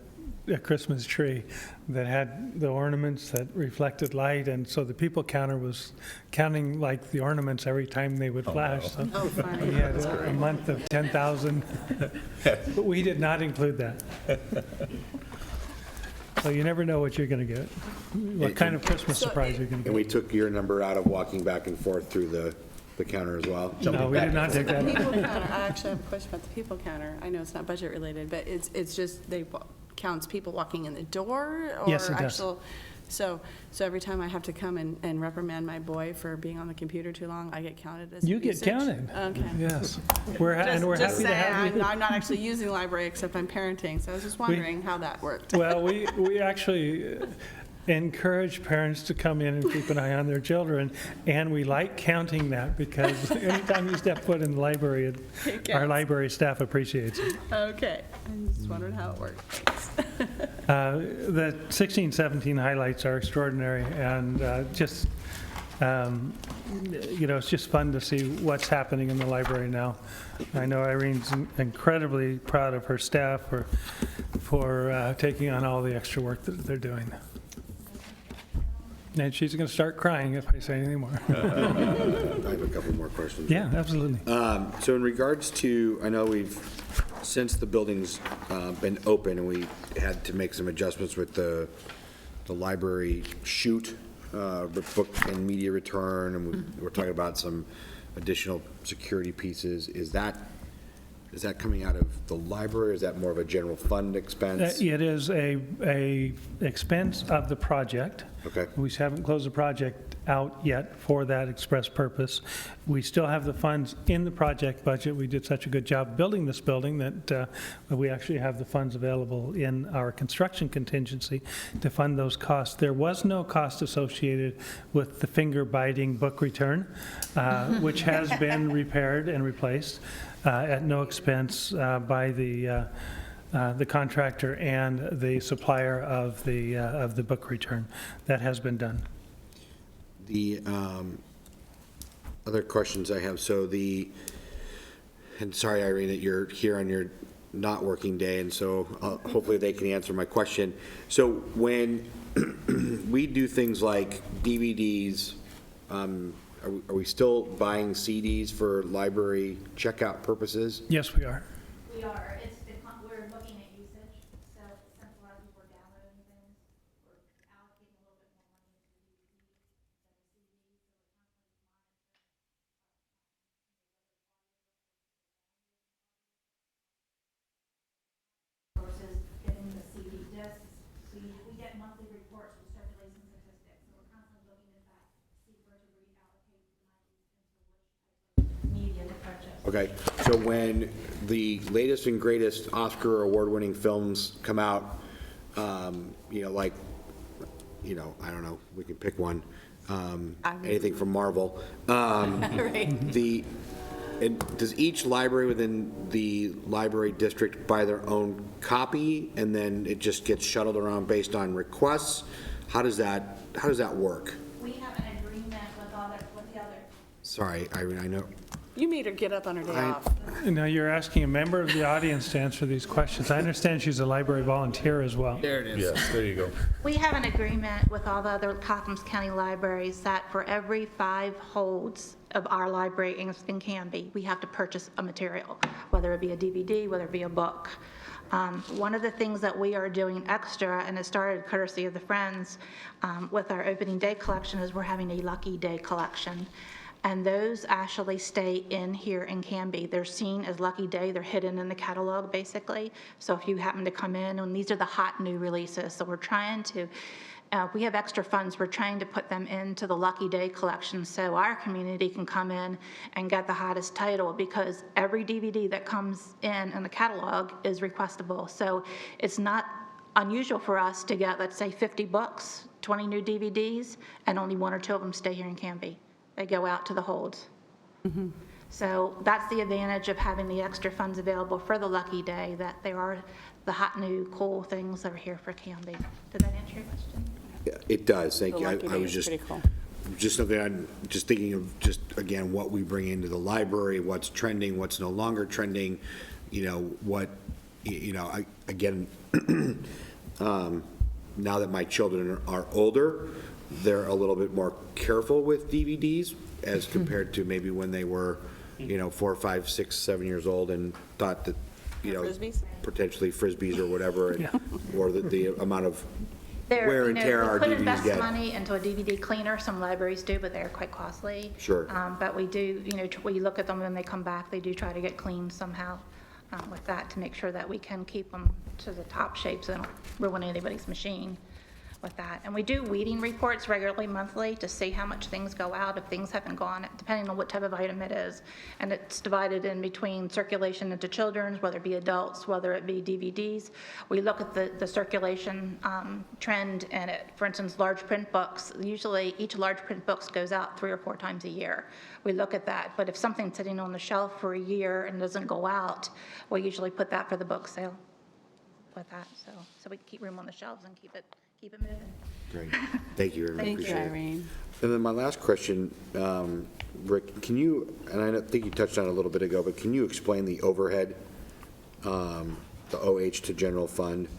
Christmas tree that had the ornaments that reflected light, and so the people counter was counting like the ornaments every time they would flash. So we had a month of 10,000, but we did not include that. So you never know what you're going to get, what kind of Christmas surprise you're going to And we get. took your number out of walking back and forth through the counter as well. No, we did not take that. People counter, I actually have a question about the people counter. I know it's not budget related, but it's just, counts people walking in the door? Or Yes, it does. actual? So every time I have to come and reprimand my boy for being on the computer too long, I get counted as You usage? get counted. Okay. Yes. We're happy to have you. I'm not actually using the library except I'm parenting, so I was just wondering how that worked. Well, we actually encourage parents to come in and keep an eye on their children, and we like counting that because anytime you step foot in the library, our library staff appreciates it. Okay, I just wondered how it worked. Thanks. The 16-17 highlights are extraordinary, and it's just fun to see what's happening in the library now. I know Irene's incredibly proud of her staff for taking on all the extra work that they're doing. And she's going to start crying if I say anything more. I have a couple more questions. Yeah, absolutely. So in regards to, I know since the building's been open and we had to make some adjustments with the library chute, book and media return, and we're talking about some additional security pieces. Is that coming out of the library? Is that more of a general fund expense? It is a expense of the project. Okay. We haven't closed the project out yet for that express purpose. We still have the funds in the project budget. We did such a good job building this building that we actually have the funds available in our construction contingency to fund those costs. There was no cost associated with the finger-biting book return, which has been repaired and replaced at no expense by the contractor and the supplier of the book return. That has been done. The other questions I have, and sorry, Irene, that you're here on your not working day, and so hopefully they can answer my question. So when we do things like DVDs, are we still buying CDs for library checkout purposes? Yes, we are. We are. We're looking at usage, so since a lot of people are downloading things, we're allocating a little bit more money into DVDs than CDs, so we're constantly monitoring versus getting the CD discs. get monthly reports with circulation statistics, so we're constantly looking at that, see where to reallocate the money into which type of media to purchase. Okay, so when the latest and greatest Oscar award-winning films come out, you know, like, you know, I don't know, we can pick one, anything from Marvel. Does each library within the library district buy their own copy, and then it just gets shuttled around based on requests? How does that work? We have an agreement with the other. Sorry, Irene, I know. You made her get up on her day off. Now, you're asking a member of the audience to answer these questions. I understand she's a library volunteer as well. There it is. Yes, there you go. We have an agreement with all the other Clackamas County libraries that for every 5 holds of our library in Canby, we have to purchase a material, whether it be a DVD, whether it be a book. One of the things that we are doing extra, and it started courtesy of the Friends, with our opening day collection, is we're having a Lucky Day collection. And those actually stay in here in Canby. They're seen as Lucky Day. They're hidden in the catalog, basically. So if you happen to come in, and these are the hot new releases, so we're trying to, we have extra funds. We're trying to put them into the Lucky Day collection so our community can come in and get the hottest title, because every DVD that comes in the catalog is requestable. So it's not unusual for us to get, let's say, 50 books, 20 new DVDs, and only 1 or 2 of them stay here in Canby. They go out to the holds. So that's the advantage of having the extra funds available for the Lucky Day, that there are the hot new cool things that are here for Canby. Did that answer your question? Yeah, it does, thank The you. Lucky I Day was is just, pretty cool. just something I'm just thinking of, just again, what we bring into the library, what's trending, what's no longer trending, you know, what, you know, again, now that my children are older, they're a little bit more careful with DVDs as compared to maybe when they were, you know, 4, 5, 6, 7 years old and thought that, you know, Frisbees? potentially Frisbees or whatever, and, or the amount of There, wear and tear our we could DVDs invest get. money into a DVD cleaner. Some libraries do, but they're quite costly. Sure. But we do, you know, we look at them when they come back. They do try to get cleaned somehow with that to make sure that we can keep them to the top shape so they don't ruin anybody's machine with that. And we do weeding reports regularly, monthly, to see how much things go out, if things haven't gone, depending on what type of item it is. And it's divided in between circulation into children's, whether it be adults, whether it be DVDs. We look at the circulation trend, and for instance, large print books, usually each large print book goes out 3 or 4 times a year. We look at that, but if something's sitting on the shelf for a year and doesn't go out, we usually put that for the book sale with that, so we can keep room on the shelves and keep it moving. Great, thank you very much. Thank you, Appreciate it. Irene. And then my last question, Rick, can you, and I think you touched on it a little bit ago, but can you explain the overhead, the OH to general fund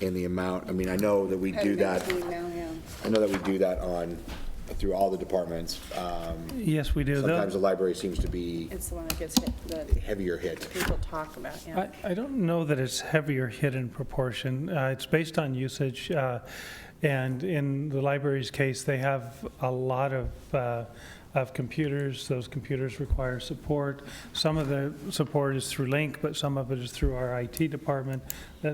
and the amount? I mean, I know that we do that. I know that we do that through all the departments. Yes, we do. Sometimes the library seems to be It's the one that gets hit, that heavier hit. people talk about, yeah. I don't know that it's heavier hit in proportion. It's based on usage, and in the library's case, they have a lot of computers. Those computers require support. Some of the support is through Link, but some of it is through our IT department.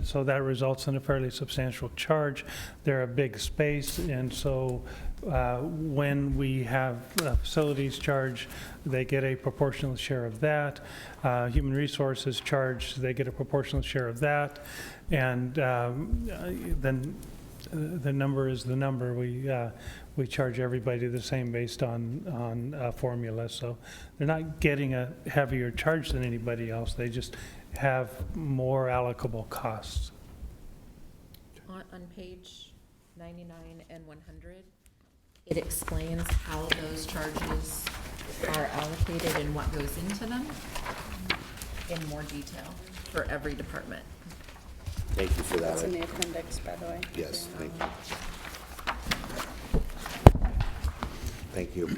So that results in a fairly substantial charge. They're a big space, and so when we have facilities charge, they get a proportional share of that. Human resources charge, they get a proportional share of that. And then the number is the number. We charge everybody the same based on a formula. So they're not getting a heavier charge than anybody else. They just have more allocable costs. On page 99 and 100, it explains how those charges are allocated and what goes into them in more detail for every department. Thank you for that. That's in the appendix, by the way. Yes, thank you. Thank you.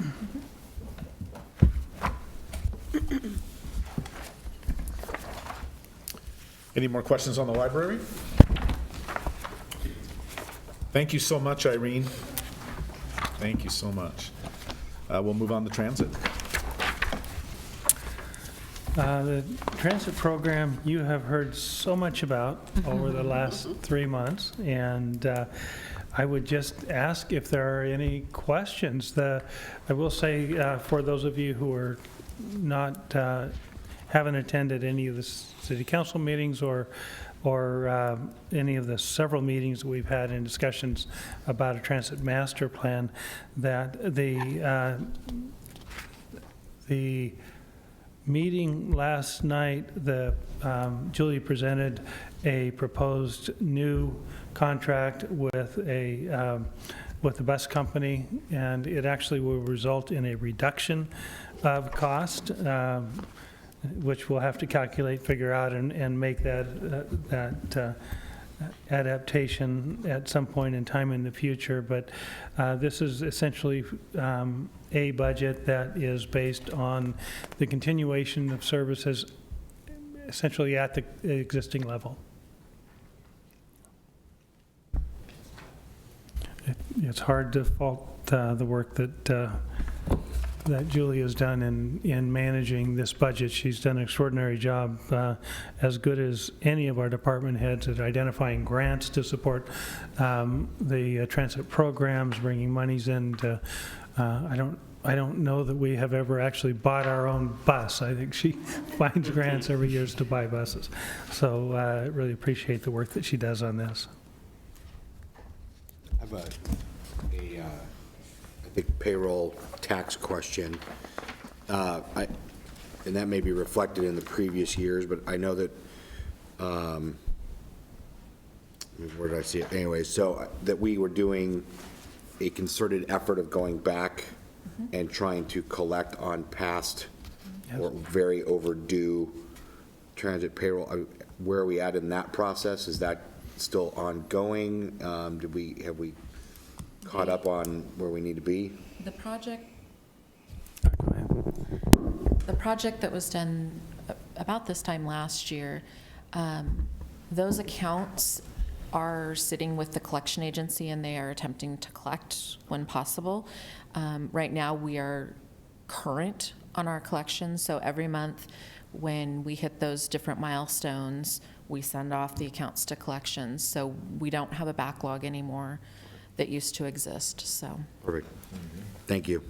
Any more questions on the library? Thank you so much, Irene. Thank you so much. We'll move on to transit. The transit program you have heard so much about over the last 3 months, and I would just ask if there are any questions. I will say, for those of you who are not, haven't attended any of the city council meetings or any of the several meetings that we've had in discussions about a transit master plan, that the meeting last night, Julie presented a proposed new contract with the bus company, and it actually will result in a reduction of cost, which we'll have to calculate, figure out, and make that adaptation at some point in time in the future. But this is essentially a budget that is based on the continuation of services essentially at the existing level. It's hard to fault the work that Julie has done in managing this budget. She's done an extraordinary job, as good as any of our department heads, at identifying grants to support the transit programs, bringing monies in to, I don't know that we have ever actually bought our own bus. I think she finds grants every year to buy buses. So I really appreciate the work that she does on this. I have I think payroll tax question. And that may be reflected in the previous years, but I know that, where did I see it? Anyway, so that we were doing a concerted effort of going back and trying to collect on past or very overdue transit payroll. Where are we at in that process? Is that still ongoing? Have we caught up on where we need to be? The project that was done about this time last year, those accounts are sitting with the collection agency, and they are attempting to collect when possible. Right now, we are current on our collections, so every month when we hit those different milestones, we send off the accounts to collections. So we don't have a backlog anymore that used to exist, so. Perfect. Thank you.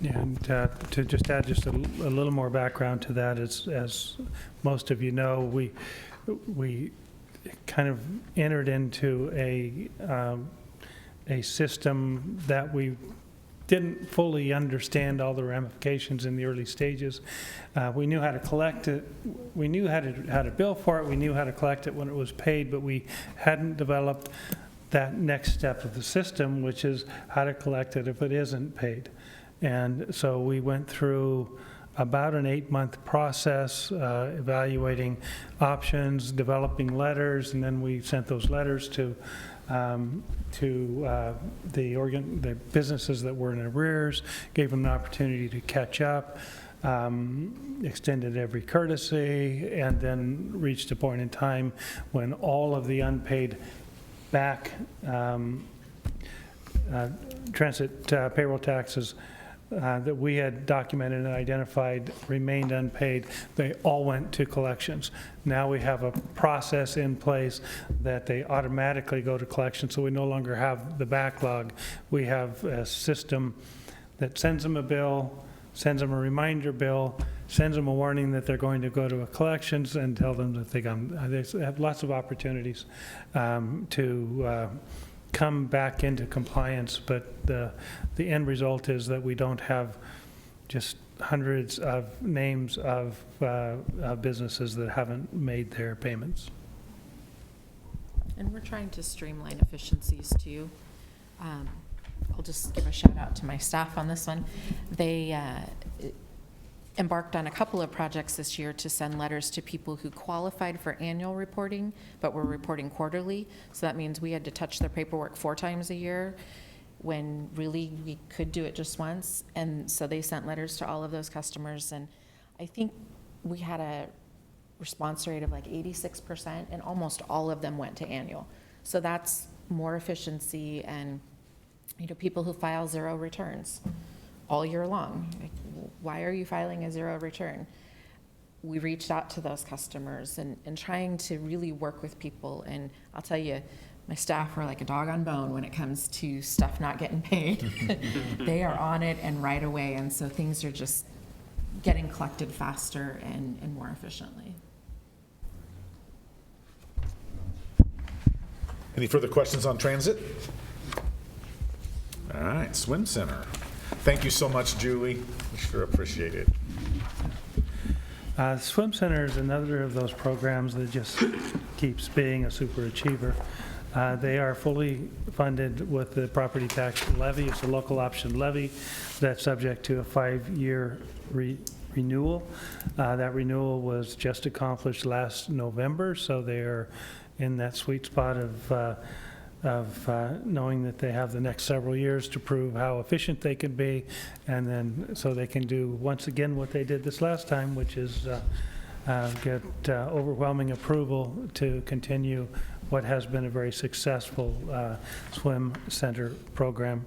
And to just add just a little more background to that, as most of you know, we kind of entered into a system that we didn't fully understand all the ramifications in the early stages. We knew how to collect it. We knew how to bill for it. We knew how to collect it when it was paid, but we hadn't developed that next step of the system, which is how to collect it if it isn't paid. And so we went through about an 8-month process, evaluating options, developing letters, and then we sent those letters to the businesses that were in arrears, gave them an opportunity to catch up, extended every courtesy, and then reached a point in time when all of the unpaid back transit payroll taxes that we had documented and identified remained unpaid. They all went to collections. Now we have a process in place that they automatically go to collections, so we no longer have the backlog. We have a system that sends them a bill, sends them a reminder bill, sends them a warning that they're going to go to a collections, and tell them that they have lots of opportunities to come back into compliance, but the end result is that we don't have just hundreds of names of businesses that haven't made their payments. And we're trying to streamline efficiencies too. I'll just give a shout out to my staff on this one. They embarked on a couple of projects this year to send letters to people who qualified for annual reporting, but were reporting quarterly. So that means we had to touch their paperwork 4 times a year, when really we could do it just once. And so they sent letters to all of those customers, and I think we had a response rate of like 86%, and almost all of them went to annual. So that's more efficiency, and people who file 0 returns all year long. Like, why are you filing a 0 return? We reached out to those customers and trying to really work with people. And I'll tell you, my staff are like a dog on bone when it comes to stuff not getting paid. They are on it and right away, and so things are just getting collected faster and more efficiently. Any further questions on transit? All right, Swim Center. Thank you so much, Julie. We sure appreciate it. Swim Center is another of those programs that just keeps being a super achiever. They are fully funded with the property tax levy. It's a local option levy that's subject to a 5-year renewal. That renewal was just accomplished last November, so they are in that sweet spot of knowing that they have the next several years to prove how efficient they can be, and then so they can do once again what they did this last time, which is get overwhelming approval to continue what has been a very successful swim center program.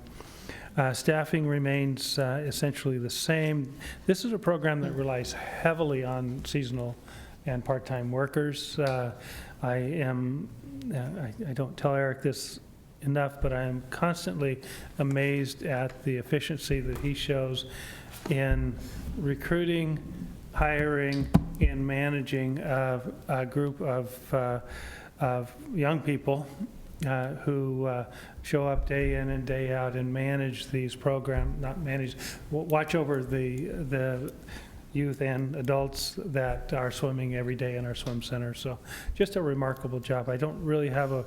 Staffing remains essentially the same. This is a program that relies heavily on seasonal and part-time workers. I don't tell Eric this enough, but I am constantly amazed at the efficiency that he shows in recruiting, hiring, and managing a group of young people who show up day in and day out and manage these programs, not manage, watch over the youth and adults that are swimming every day in our swim center. So just a remarkable job. I don't really have a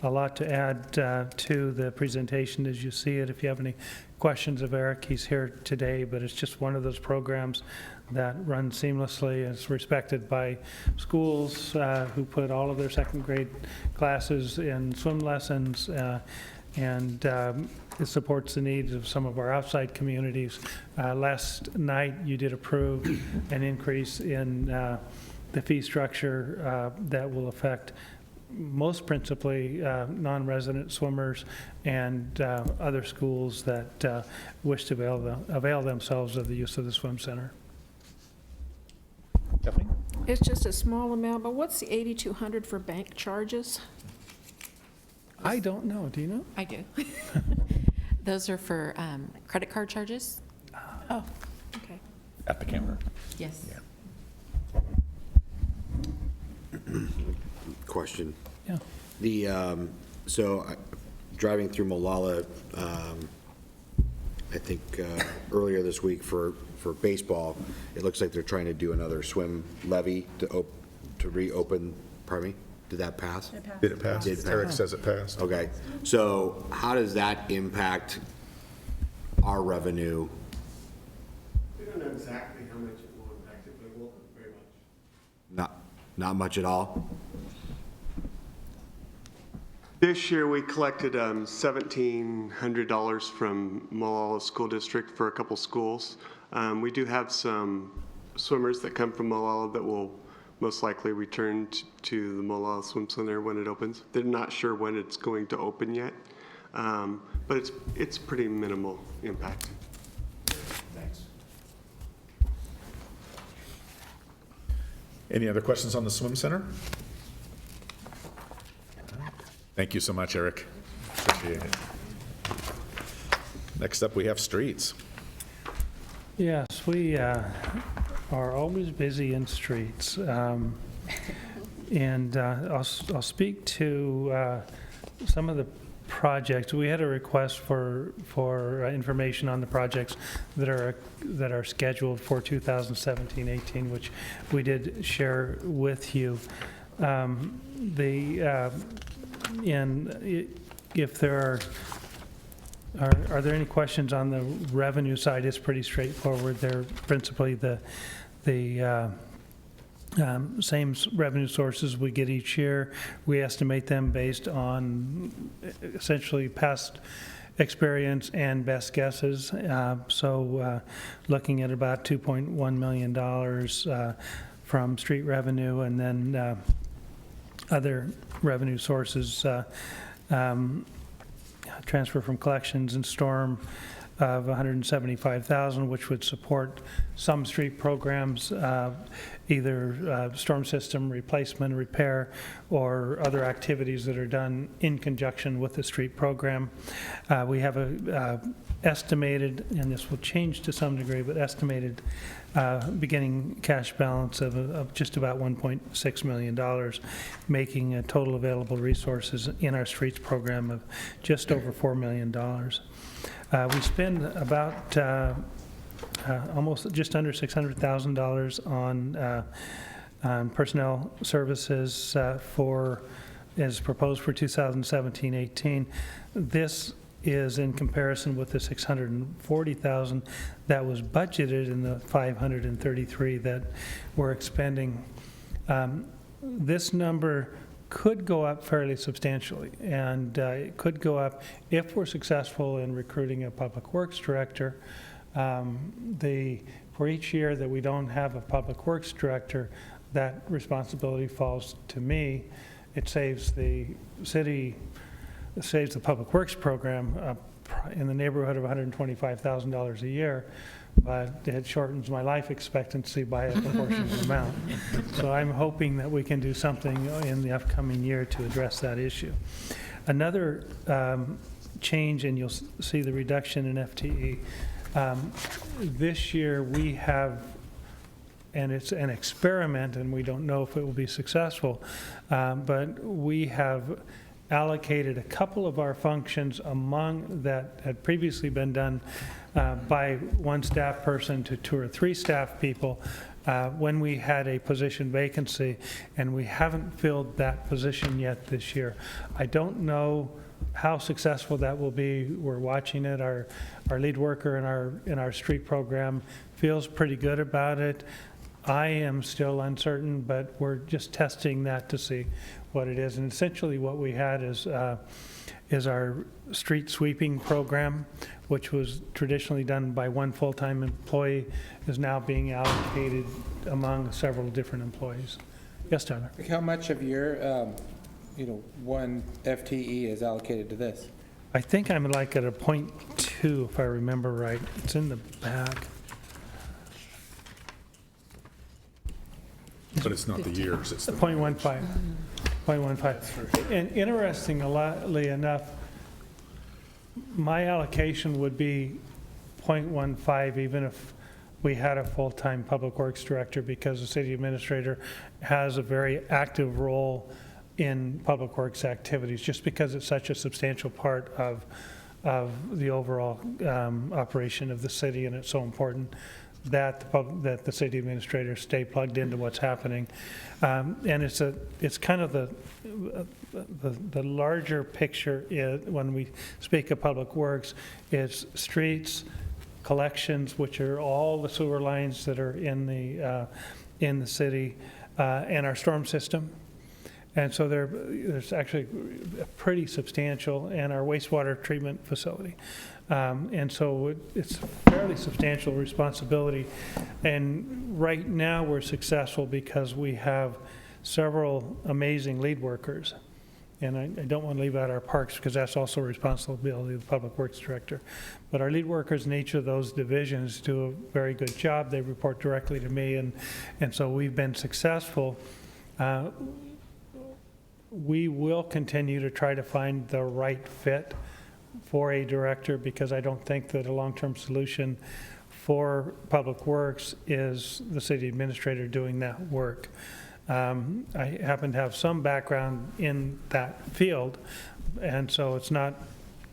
lot to add to the presentation as you see it. If you have any questions of Eric, he's here today, but it's just one of those programs that run seamlessly. It's respected by schools who put all of their second grade classes in swim lessons, and it supports the needs of some of our outside communities. Last night, you did approve an increase in the fee structure that will affect most principally non-resident swimmers and other schools that wish to avail themselves of the use of the swim center. Kathleen? It's just a small amount, but what's the $8,200 for bank charges? I don't know. Do you know? I do. Those are for credit card charges? Oh, okay. At the counter. Yes. Question. Yeah. Driving through Molalla, I think earlier this week for baseball, it looks like they're trying to do another swim levy to reopen, pardon me? Did that pass? Did it pass? Eric says it passed. Okay, so how does that impact our revenue? We don't know exactly how much it will impact it, but it won't very much. Not much at all? This year, we collected $1,700 from Molalla School District for a couple schools. We do have some swimmers that come from Molalla that will most likely return to the Molalla Swim Center when it opens. They're not sure when it's going to open yet, but it's pretty minimal impact. Thanks. Any other questions on the swim center? Thank you so much, Eric. Appreciate it. Next up, we have streets. Yes, we are always busy in streets. And I'll speak to some of the projects. We had a request for information on the projects that are scheduled for 2017-18, which we did share with you. If there are there any questions on the revenue side? It's pretty straightforward. They're principally the same revenue sources we get each year. We estimate them based on essentially past experience and best guesses. Looking at about $2.1 million from street revenue, and then other revenue sources, transfer from collections and storm of $175,000, which would support some street programs, either storm system replacement, repair, or other activities that are done in conjunction with the street program. We have a estimated, and this will change to some degree, but estimated beginning cash balance of just about $1.6 million, making a total available resources in our streets program of just over $4 million. We spend about almost just under $600,000 on personnel services as proposed for 2017-18. This is in comparison with the $640,000 that was budgeted in the $533 that we're expending. This number could go up fairly substantially, and it could go up if we're successful in recruiting a public works director. For each year that we don't have a public works director, that responsibility falls to me. It saves the city, it saves the public works program in the neighborhood of $125,000 a year, but it shortens my life expectancy by a proportionate amount. So I'm hoping that we can do something in the upcoming year to address that issue. Another change, and you'll see the reduction in FTE. This year we have, and it's an experiment and we don't know if it will be successful, but we have allocated a couple of our functions among that had previously been done by one staff person to 2 or 3 staff people when we had a position vacancy, and we haven't filled that position yet this year. I don't know how successful that will be. We're watching it. Our lead worker in our street program feels pretty good about it. I am still uncertain, but we're just testing that to see what it is. And essentially what we had is our street sweeping program, which was traditionally done by one full-time employee, is now being allocated among several different employees. Yes, Tyler? How much of your, one FTE is allocated to this? I think I'm like at a 0.2, if I remember right. It's in the back. But it's not the years, it's the 0.15. 0.15. And interestingly enough, my allocation would be 0.15 even if we had a full-time public works director, because the city administrator has a very active role in public works activities, just because it's such a substantial part of the overall operation of the city, and it's so important that the city administrators stay plugged into what's happening. And it's kind of the larger picture when we speak of public works. It's streets, collections, which are all the sewer lines that are in the city, and our storm system. And so there's actually a pretty substantial, and our wastewater treatment facility. And so it's a fairly substantial responsibility. And right now we're successful because we have several amazing lead workers. And I don't want to leave out our parks, because that's also a responsibility of the public works director. But our lead workers in each of those divisions do a very good job. They report directly to me, and so we've been successful. We will continue to try to find the right fit for a director, because I don't think that a long-term solution for public works is the city administrator doing that work. I happen to have some background in that field, and so it's not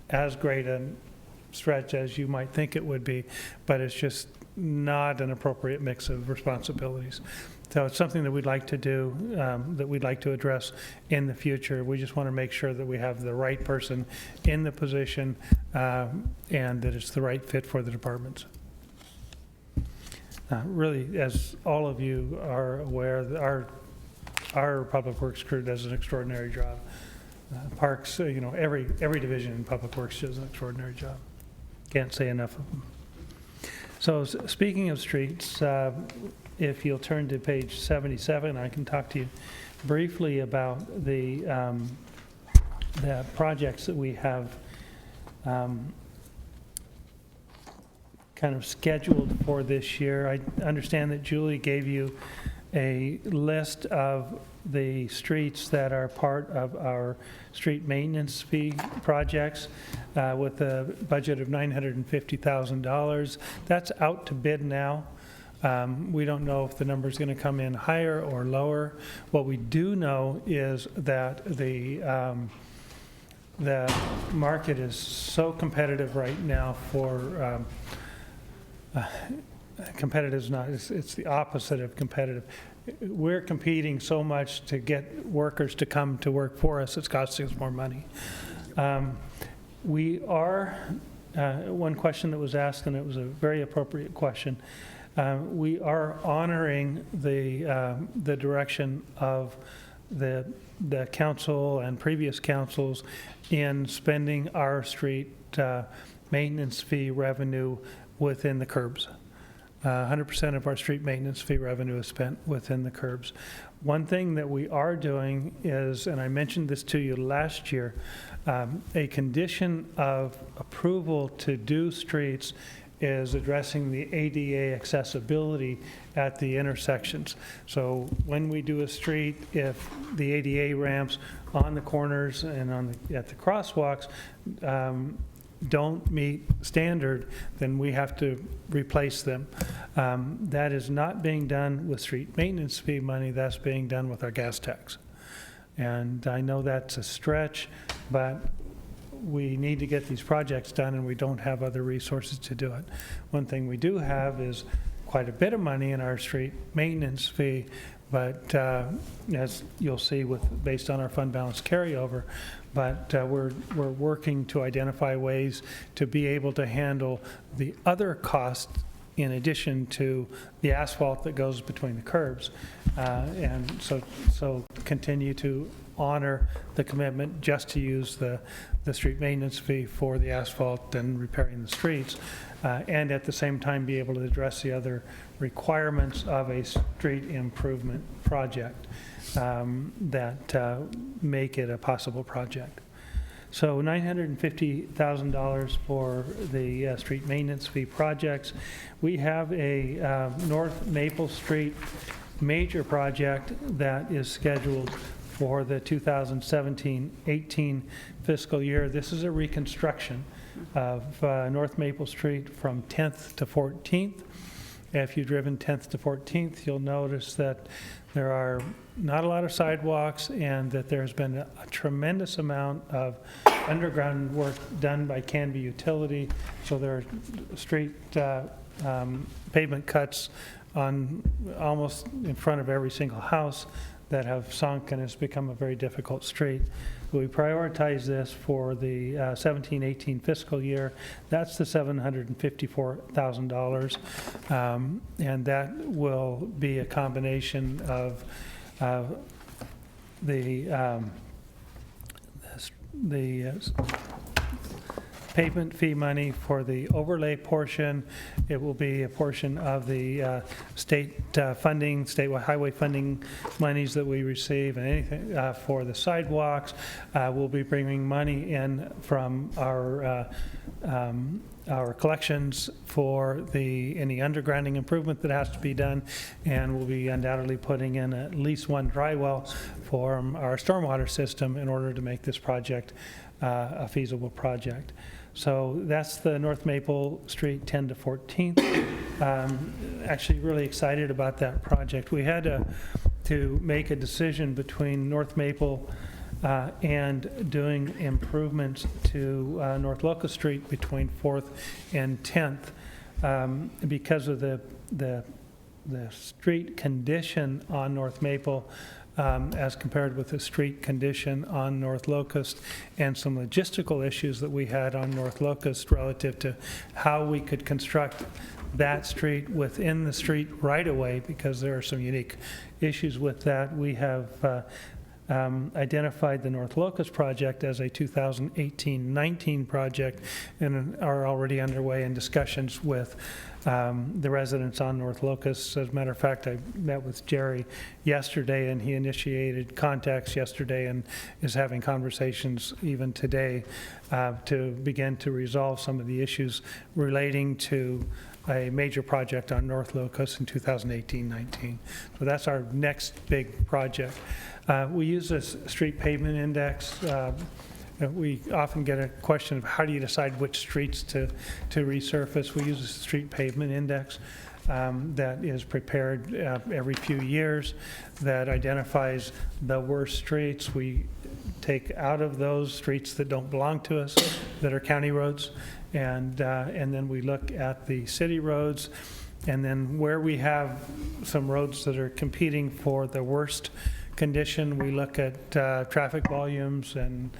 as great a stretch as you might think it would be, but it's just not an appropriate mix of responsibilities. So it's something that we'd like to do, that we'd like to address in the future. We just want to make sure that we have the right person in the position, and that it's the right fit for the departments. Really, as all of you are aware, our public works crew does an extraordinary job. Parks, every division in public works does an extraordinary job. Can't say enough of them. So speaking of streets, if you'll turn to page 77, I can talk to you briefly about the projects that we have kind of scheduled for this year. I understand that Julie gave you a list of the streets that are part of our street maintenance fee projects with a budget of $950,000. That's out to bid now. We don't know if the number's going to come in higher or lower. What we do know is that the market is so competitive right now for competitive is not, it's the opposite of competitive. We're competing so much to get workers to come to work for us, it's costing us more money. We are, one question that was asked, and it was a very appropriate question, we are honoring the direction of the council and previous councils in spending our street maintenance fee revenue within the curbs. 100% of our street maintenance fee revenue is spent within the curbs. One thing that we are doing is, and I mentioned this to you last year, a condition of approval to do streets is addressing the ADA accessibility at the intersections. So when we do a street, if the ADA ramps on the corners and at the crosswalks don't meet standard, then we have to replace them. That is not being done with street maintenance fee money, that's being done with our gas tax. And I know that's a stretch, but we need to get these projects done and we don't have other resources to do it. One thing we do have is quite a bit of money in our street maintenance fee, but as you'll see based on our fund balance carryover, but we're working to identify ways to be able to handle the other costs in addition to the asphalt that goes between the curbs. And so continue to honor the commitment just to use the street maintenance fee for the asphalt and repairing the streets, and at the same time be able to address the other requirements of a street improvement project that make it a possible project. So $950,000 for the street maintenance fee projects. We have a North Maple Street major project that is scheduled for the 2017-18 fiscal year. This is a reconstruction of North Maple Street from 10th to 14th. If you've driven 10th to 14th, you'll notice that there are not a lot of sidewalks and that there's been a tremendous amount of underground work done by Canby Utility. So there are street pavement cuts on almost in front of every single house that have sunk, and it's become a very difficult street. We prioritize this for the 17-18 fiscal year. That's the $754,000, and that will be a combination of the pavement fee money for the overlay portion. It will be a portion of the state funding, statewide highway funding monies that we receive, and anything for the sidewalks. We'll be bringing money in from our collections for any undergrounding improvement that has to be done, and we'll be undoubtedly putting in at least one dry well for our stormwater system in order to make this project a feasible project. So that's the North Maple Street 10 to 14th. Actually really excited about that project. We had to make a decision between North Maple and doing improvements to North Locust Street between 4th and 10th because of the street condition on North Maple as compared with the street condition on North Locust, and some logistical issues that we had on North Locust relative to how we could construct that street within the street right away, because there are some unique issues with that. We have identified the North Locust project as a 2018-19 project and are already underway in discussions with the residents on North Locust. As a matter of fact, I met with Jerry yesterday, and he initiated contacts yesterday and is having conversations even today to begin to resolve some of the issues relating to a major project on North Locust in 2018-19. So that's our next big project. We use this street pavement index. We often get a question of how do you decide which streets to resurface. We use a street pavement index that is prepared every few years that identifies the worst streets. We take out of those streets that don't belong to us, that are county roads, and then we look at the city roads, and then where we have some roads that are competing for the worst condition, we look at traffic volumes and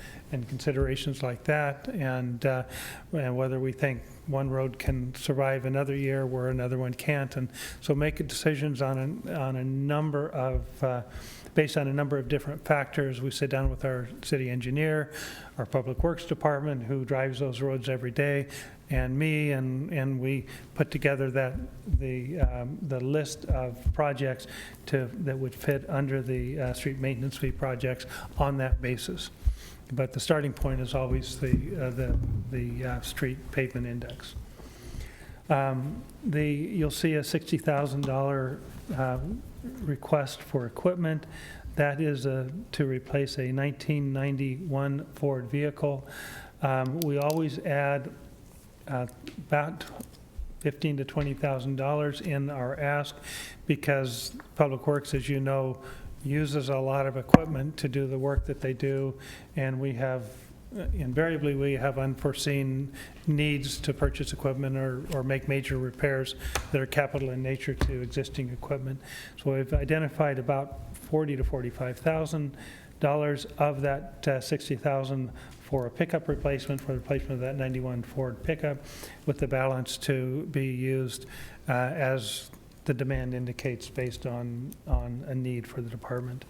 considerations like that, and whether we think one road can survive another year where another one can't, and so make decisions on a number of based on a number of different factors. We sit down with our city engineer, our public works department, who drives those roads every day, and me, and we put together the list of projects that would fit under the street maintenance fee projects on that basis. But the starting point is always the street pavement index. You'll see a $60,000 request for equipment. That is to replace a 1991 Ford vehicle. We always add about $15,000 to $20,000 in our ask because Public Works, as you know, uses a lot of equipment to do the work that they do, and invariably we have unforeseen needs to purchase equipment or make major repairs that are capital in nature to existing equipment. So we've identified about $40,000 to $45,000 of that $60,000 for a pickup replacement, for the replacement of that 91 Ford pickup, with the balance to be used as the demand indicates based on a need for the department.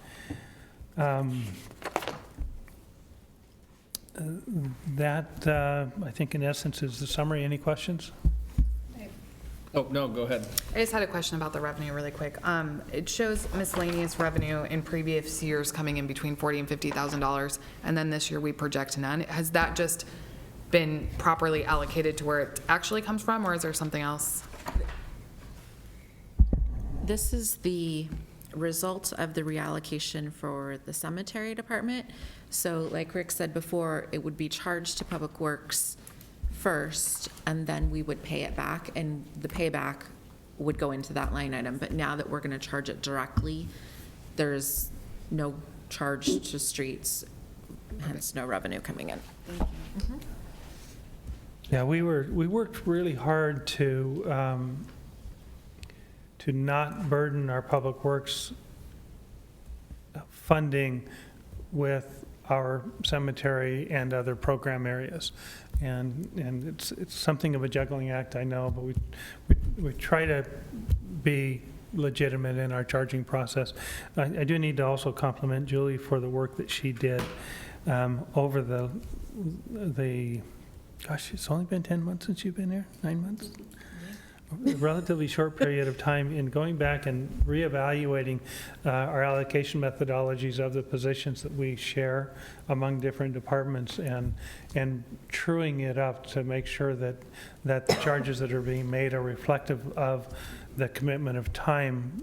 That, I think in essence, is the summary. Any questions? Oh, no, go ahead. I just had a question about the revenue really quick. It shows miscellaneous revenue in previous years coming in between $40,000 and $50,000, and then this year we project none. Has that just been properly allocated to where it actually comes from, or is there something else? This is the result of the reallocation for the cemetery department. So like Rick said before, it would be charged to Public Works first, and then we would pay it back, and the payback would go into that line item. But now that we're going to charge it directly, there's no charge to streets, hence no revenue coming in. Yeah, we worked really hard to not burden our Public Works funding with our cemetery and other program areas. And it's something of a juggling act, I know, but we try to be legitimate in our charging process. I do need to also compliment Julie for the work that she did over the gosh, it's only been 10 months since you've been here, 9 months? A relatively short period of time in going back and reevaluating our allocation methodologies of the positions that we share among different departments and truing it up to make sure that the charges that are being made are reflective of the commitment of time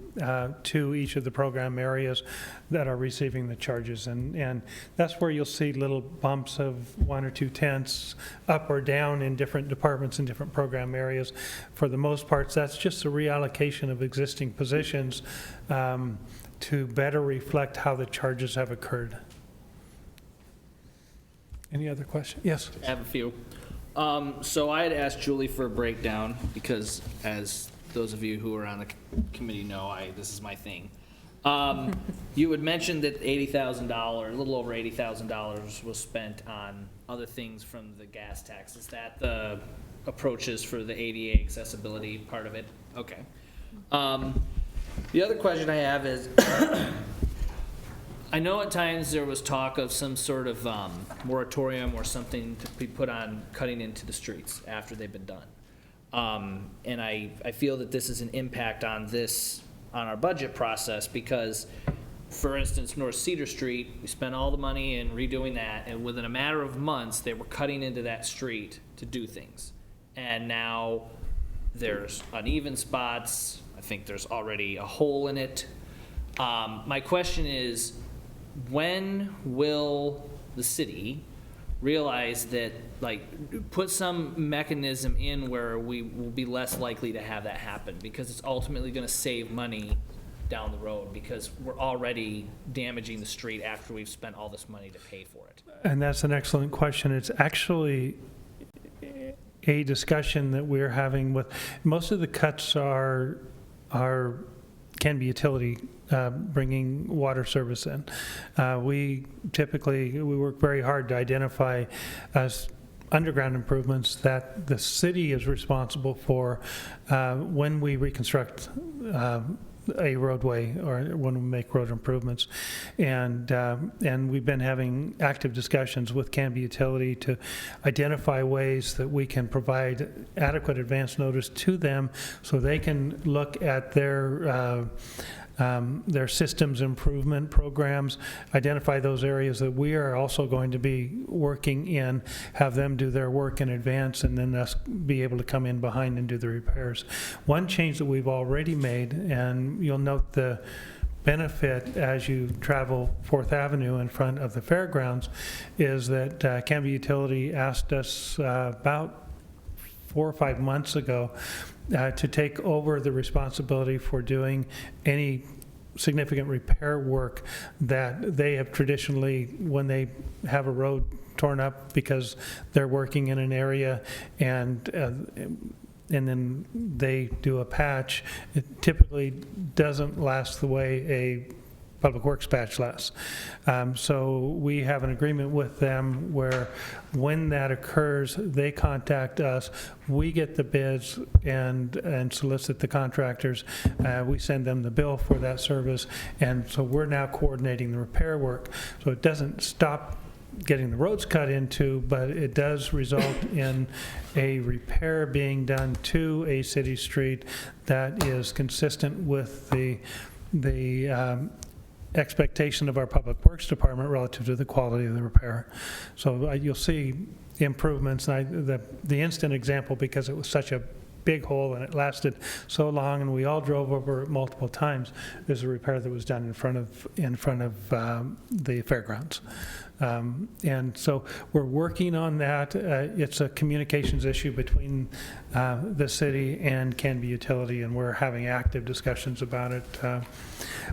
to each of the program areas that are receiving the charges. And that's where you'll see little bumps of 1 or 2 tenths up or down in different departments and different program areas. For the most part, that's just a reallocation of existing positions to better reflect how the charges have occurred. Any other questions? Yes. I have a few. So I had asked Julie for a breakdown because, as those of you who are on the committee know, this is my thing. You had mentioned that $80,000, a little over $80,000 was spent on other things from the gas tax. Is that the approaches for the ADA accessibility part of it? Okay. The other question I have is, I know at times there was talk of some sort of moratorium or something to be put on cutting into the streets after they've been done. And I feel that this is an impact on our budget process because for instance, North Cedar Street, we spent all the money in redoing that, and within a matter of months, they were cutting into that street to do things. And now there's uneven spots. I think there's already a hole in it. My question is, when will the city realize that, like, put some mechanism in where we will be less likely to have that happen? Because it's ultimately going to save money down the road, because we're already damaging the street after we've spent all this money to pay for it. And that's an excellent question. It's actually a discussion that we're having with, most of the cuts are Canby utility bringing water service in. We work very hard to identify underground improvements that the city is responsible for when we reconstruct a roadway or when we make road improvements. And we've been having active discussions with Canby Utility to identify ways that we can provide adequate advance notice to them so they can look at their systems improvement programs, identify those areas that we are also going to be working in, have them do their work in advance, and then us be able to come in behind and do the repairs. One change that we've already made, and you'll note the benefit as you travel 4th Avenue in front of the fairgrounds, is that Canby Utility asked us about 4 or 5 months ago to take over the responsibility for doing any significant repair work that they have traditionally, when they have a road torn up because they're working in an area and then they do a patch, it typically doesn't last the way a Public Works patch lasts. So we have an agreement with them where when that occurs, they contact us, we get the bids and solicit the contractors. We send them the bill for that service, and so we're now coordinating the repair work. So it doesn't stop getting the roads cut into, but it does result in a repair being done to a city street that is consistent with the expectation of our Public Works Department relative to the quality of the repair. So you'll see improvements. The instant example, because it was such a big hole and it lasted so long and we all drove over it multiple times, is a repair that was done in front of the fairgrounds. And so we're working on that. It's a communications issue between the city and Canby Utility, and we're having active discussions about it,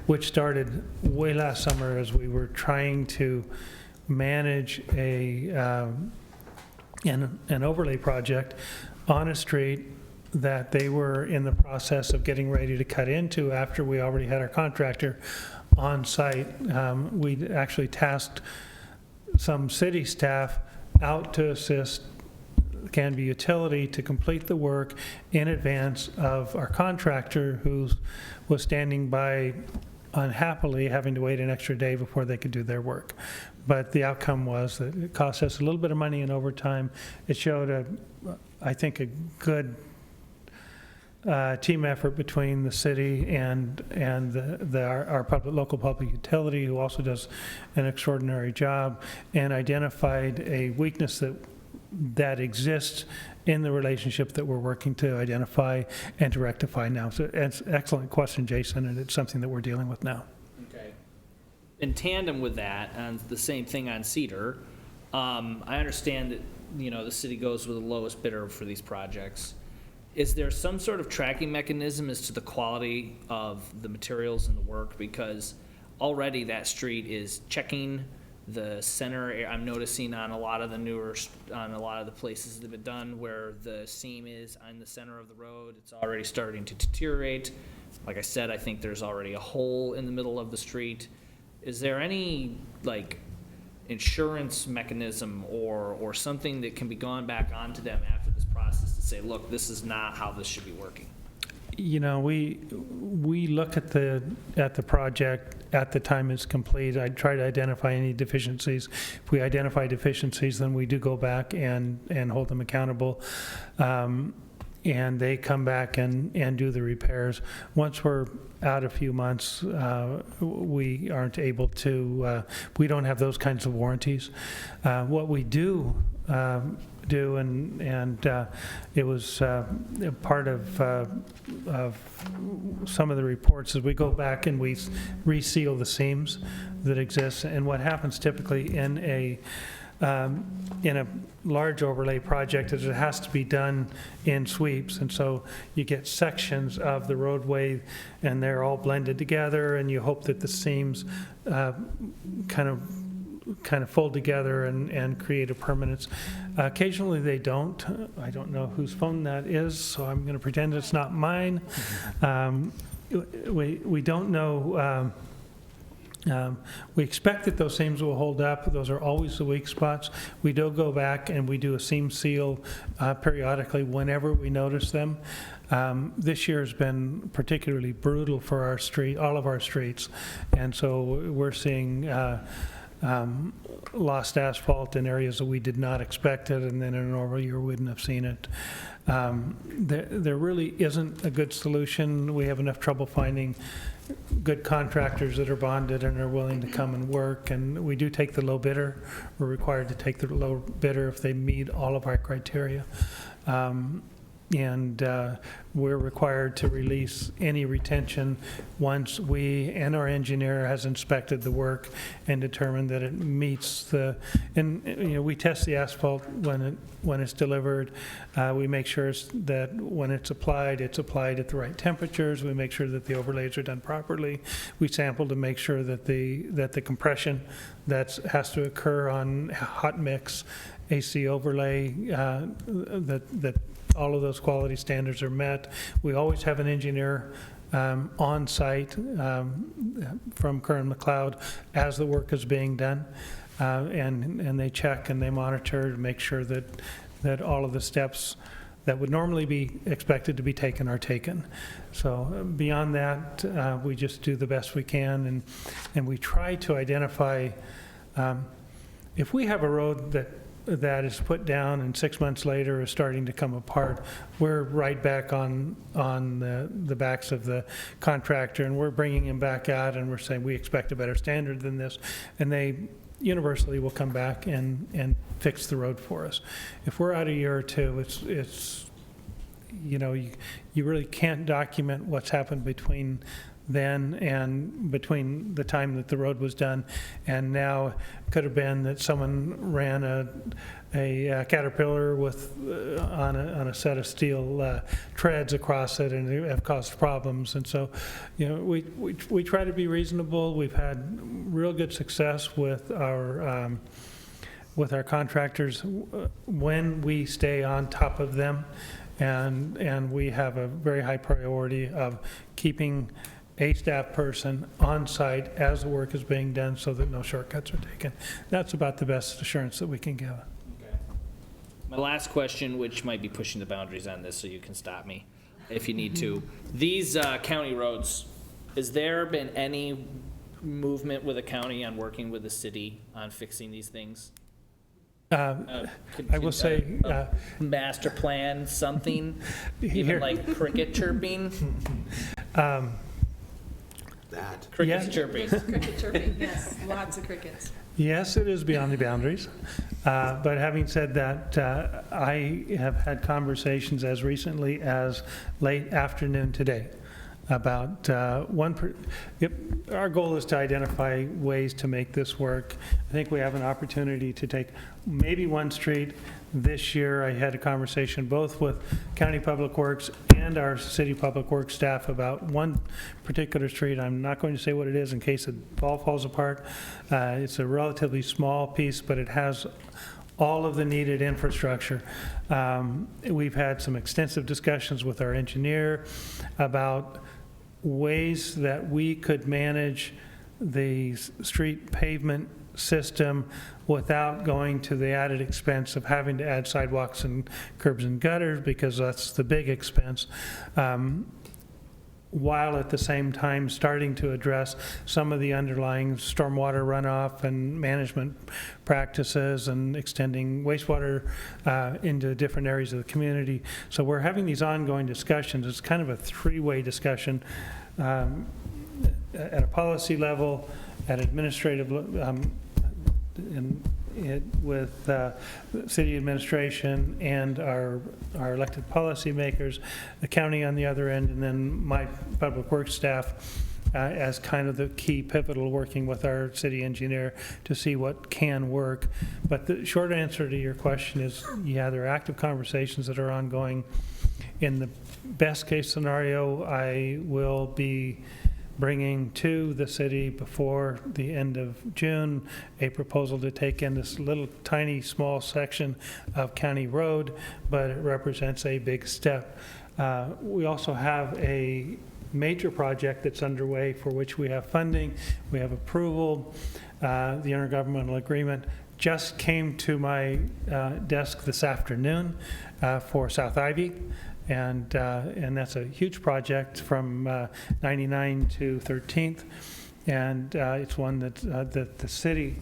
which started way last summer as we were trying to manage an overlay project on a street that they were in the process of getting ready to cut into after we already had our contractor on site. We actually tasked some city staff out to assist Canby Utility to complete the work in advance of our contractor, who was standing by unhappily having to wait an extra day before they could do their work. But the outcome was that it cost us a little bit of money in overtime. It showed, I think, a good team effort between the city and our local public utility, who also does an extraordinary job, and identified a weakness that exists in the relationship that we're working to identify and to rectify now. So it's an excellent question, Jason, and it's something that we're dealing with now. Okay. In tandem with that, and the same thing on Cedar, I understand that, the city goes with the lowest bidder for these projects. Is there some sort of tracking mechanism as to the quality of the materials and the work? Because already that street is checking the center. I'm noticing on a lot of the places that have been done where the seam is on the center of the road, it's already starting to deteriorate. Like I said, I think there's already a hole in the middle of the street. Is there any, insurance mechanism or something that can be gone back onto them after this process to say, look, this is not how this should be working? We look at the project at the time it's complete. I try to identify any deficiencies. If we identify deficiencies, then we do go back and hold them accountable. and they come back and do the repairs. Once we're out a few months, we aren't able to, we don't have those kinds of warranties. What we do, and it was part of some of the reports, is we go back and we reseal the seams that exist. And what happens typically in a large overlay project is it has to be done in sweeps, and so you get sections of the roadway and they're all blended together, and you hope that the seams kind of fold together and create a permanence. Occasionally they don't. I don't know whose phone that is, so I'm going to pretend it's not mine. We don't know. We expect that those seams will hold up. Those are always the weak spots. We do go back and we do a seam seal periodically whenever we notice them. This year has been particularly brutal for our street, all of our streets, and so we're seeing lost asphalt in areas that we did not expect it, and then in a normal year we wouldn't have seen it. There really isn't a good solution. We have enough trouble finding good contractors that are bonded and are willing to come and work, and we do take the low bidder. We're required to take the low bidder if they meet all of our criteria. And we're required to release any retention once we and our engineer has inspected the work and determined that it meets the, and you know, we test the asphalt when it's delivered. We make sure that when it's applied at the right temperatures. We make sure that the overlays are done properly. We sample to make sure that the compression that has to occur on hot mix AC overlay, that all of those quality standards are met. We always have an engineer on site from Kern McLeod as the work is being done, and they check and they monitor to make sure that all of the steps that would normally be expected to be taken are taken. So beyond that, we just do the best we can, and we try to identify if we have a road that is put down and 6 months later is starting to come apart, we're right back on the backs of the contractor, and we're bringing him back out and we're saying we expect a better standard than this, and they universally will come back and fix the road for us. If we're out a year or two, it's you know, you really can't document what's happened between then and between the time that the road was done and now. It could have been that someone ran a Caterpillar with on a set of steel treads across it, and they have caused problems. And so, you know, we try to be reasonable. We've had real good success with our contractors when we stay on top of them, and we have a very high priority of keeping a staff person on site as the work is being done so that no shortcuts are taken. That's about the best assurance that we can give. Okay. My last question, which might be pushing the boundaries on this, so you can stop me if you need to. These county roads, has there been any movement with the county on working with the city on fixing these things? I will say, master plan, something, even like cricket chirping. Crickets chirping. Cricket chirping, yes, lots of crickets. Yes, it is beyond the boundaries. But having said that, I have had conversations as recently as late afternoon today about our goal is to identify ways to make this work. I think we have an opportunity to take maybe one street this year. I had a conversation both with County Public Works and our City Public Works staff about one particular street. I'm not going to say what it is in case it all falls apart. It's a relatively small piece, but it has all of the needed infrastructure. We've had some extensive discussions with our engineer about ways that we could manage the street pavement system without going to the added expense of having to add sidewalks and curbs and gutters, because that's the big expense. while at the same time starting to address some of the underlying stormwater runoff and management practices and extending wastewater into different areas of the community. So we're having these ongoing discussions. It's kind of a three-way discussion at a policy level, at administrative, with city administration and our elected policymakers, the county on the other end, and then my public works staff as kind of the key pivotal, working with our city engineer to see what can work. But the short answer to your question is, yeah, there are active conversations that are ongoing. In the best case scenario, I will be bringing to the city before the end of June a proposal to take in this little tiny small section of county road, but it represents a big step. We also have a major project that's underway for which we have funding, we have approval. The intergovernmental agreement just came to my desk this afternoon for South Ivy. And that's a huge project from 99 to 13th, and it's one that the city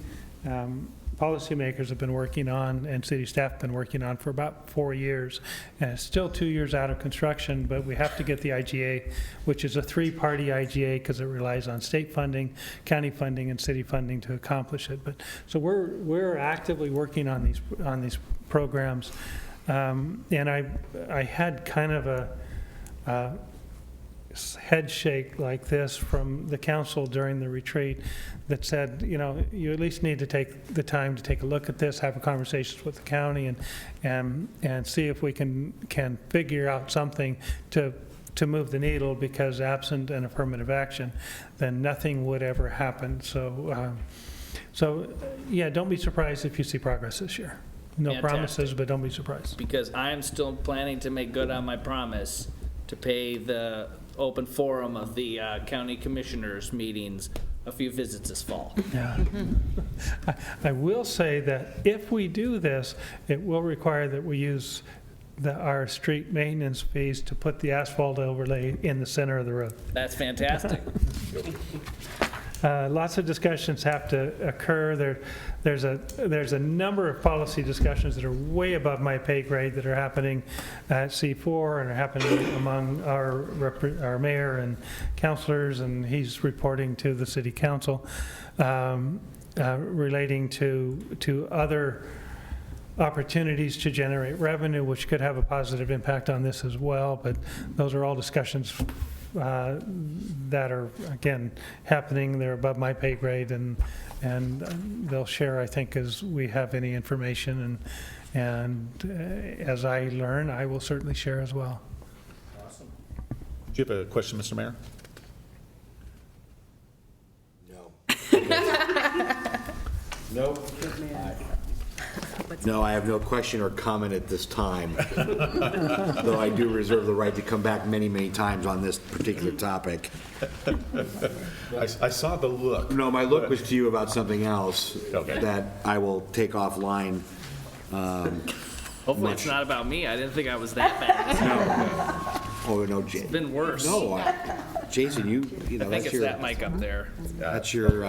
policymakers have been working on and city staff have been working on for about 4 years, and it's still 2 years out of construction, but we have to get the IGA, which is a three-party IGA because it relies on state funding, county funding, and city funding to accomplish it. But so we're actively working on these programs. And I had kind of a head shake like this from the council during the retreat that said, you know, you at least need to take the time to take a look at this, have a conversation with the county, and see if we can figure out something to move the needle, because absent an affirmative action, then nothing would ever happen. So yeah, don't be surprised if you see progress this year. No Fantastic. promises, but don't be surprised. Because I'm still planning to make good on my promise to pay the open forum of the county commissioners meetings a few visits this fall. Yeah. I will say that if we do this, it will require that we use our street maintenance fees to put the asphalt overlay in the center of the road. That's fantastic. Lots of discussions have to occur. There's a number of policy discussions that are way above my pay grade that are happening at C4 and are happening among our mayor and councilors, and he's reporting to the city council relating to other opportunities to generate revenue, which could have a positive impact on this as well. But those are all discussions that are, again, happening. They're above my pay grade, and they'll share, I think, as we have any information, and as I learn, I will certainly share as well. Awesome. Do you have a question, Mr. Mayor? No. No, I have no question or comment at this time, though I do reserve the right to come back many, many times on this particular topic. I saw the look. No, my look was to you about something else Okay. that I will take offline. Hopefully it's not about me. I didn't think I was that bad. Oh, no, Jay. It's been worse. No, Jason, you know, I think that's it's your, that mic up there. that's your,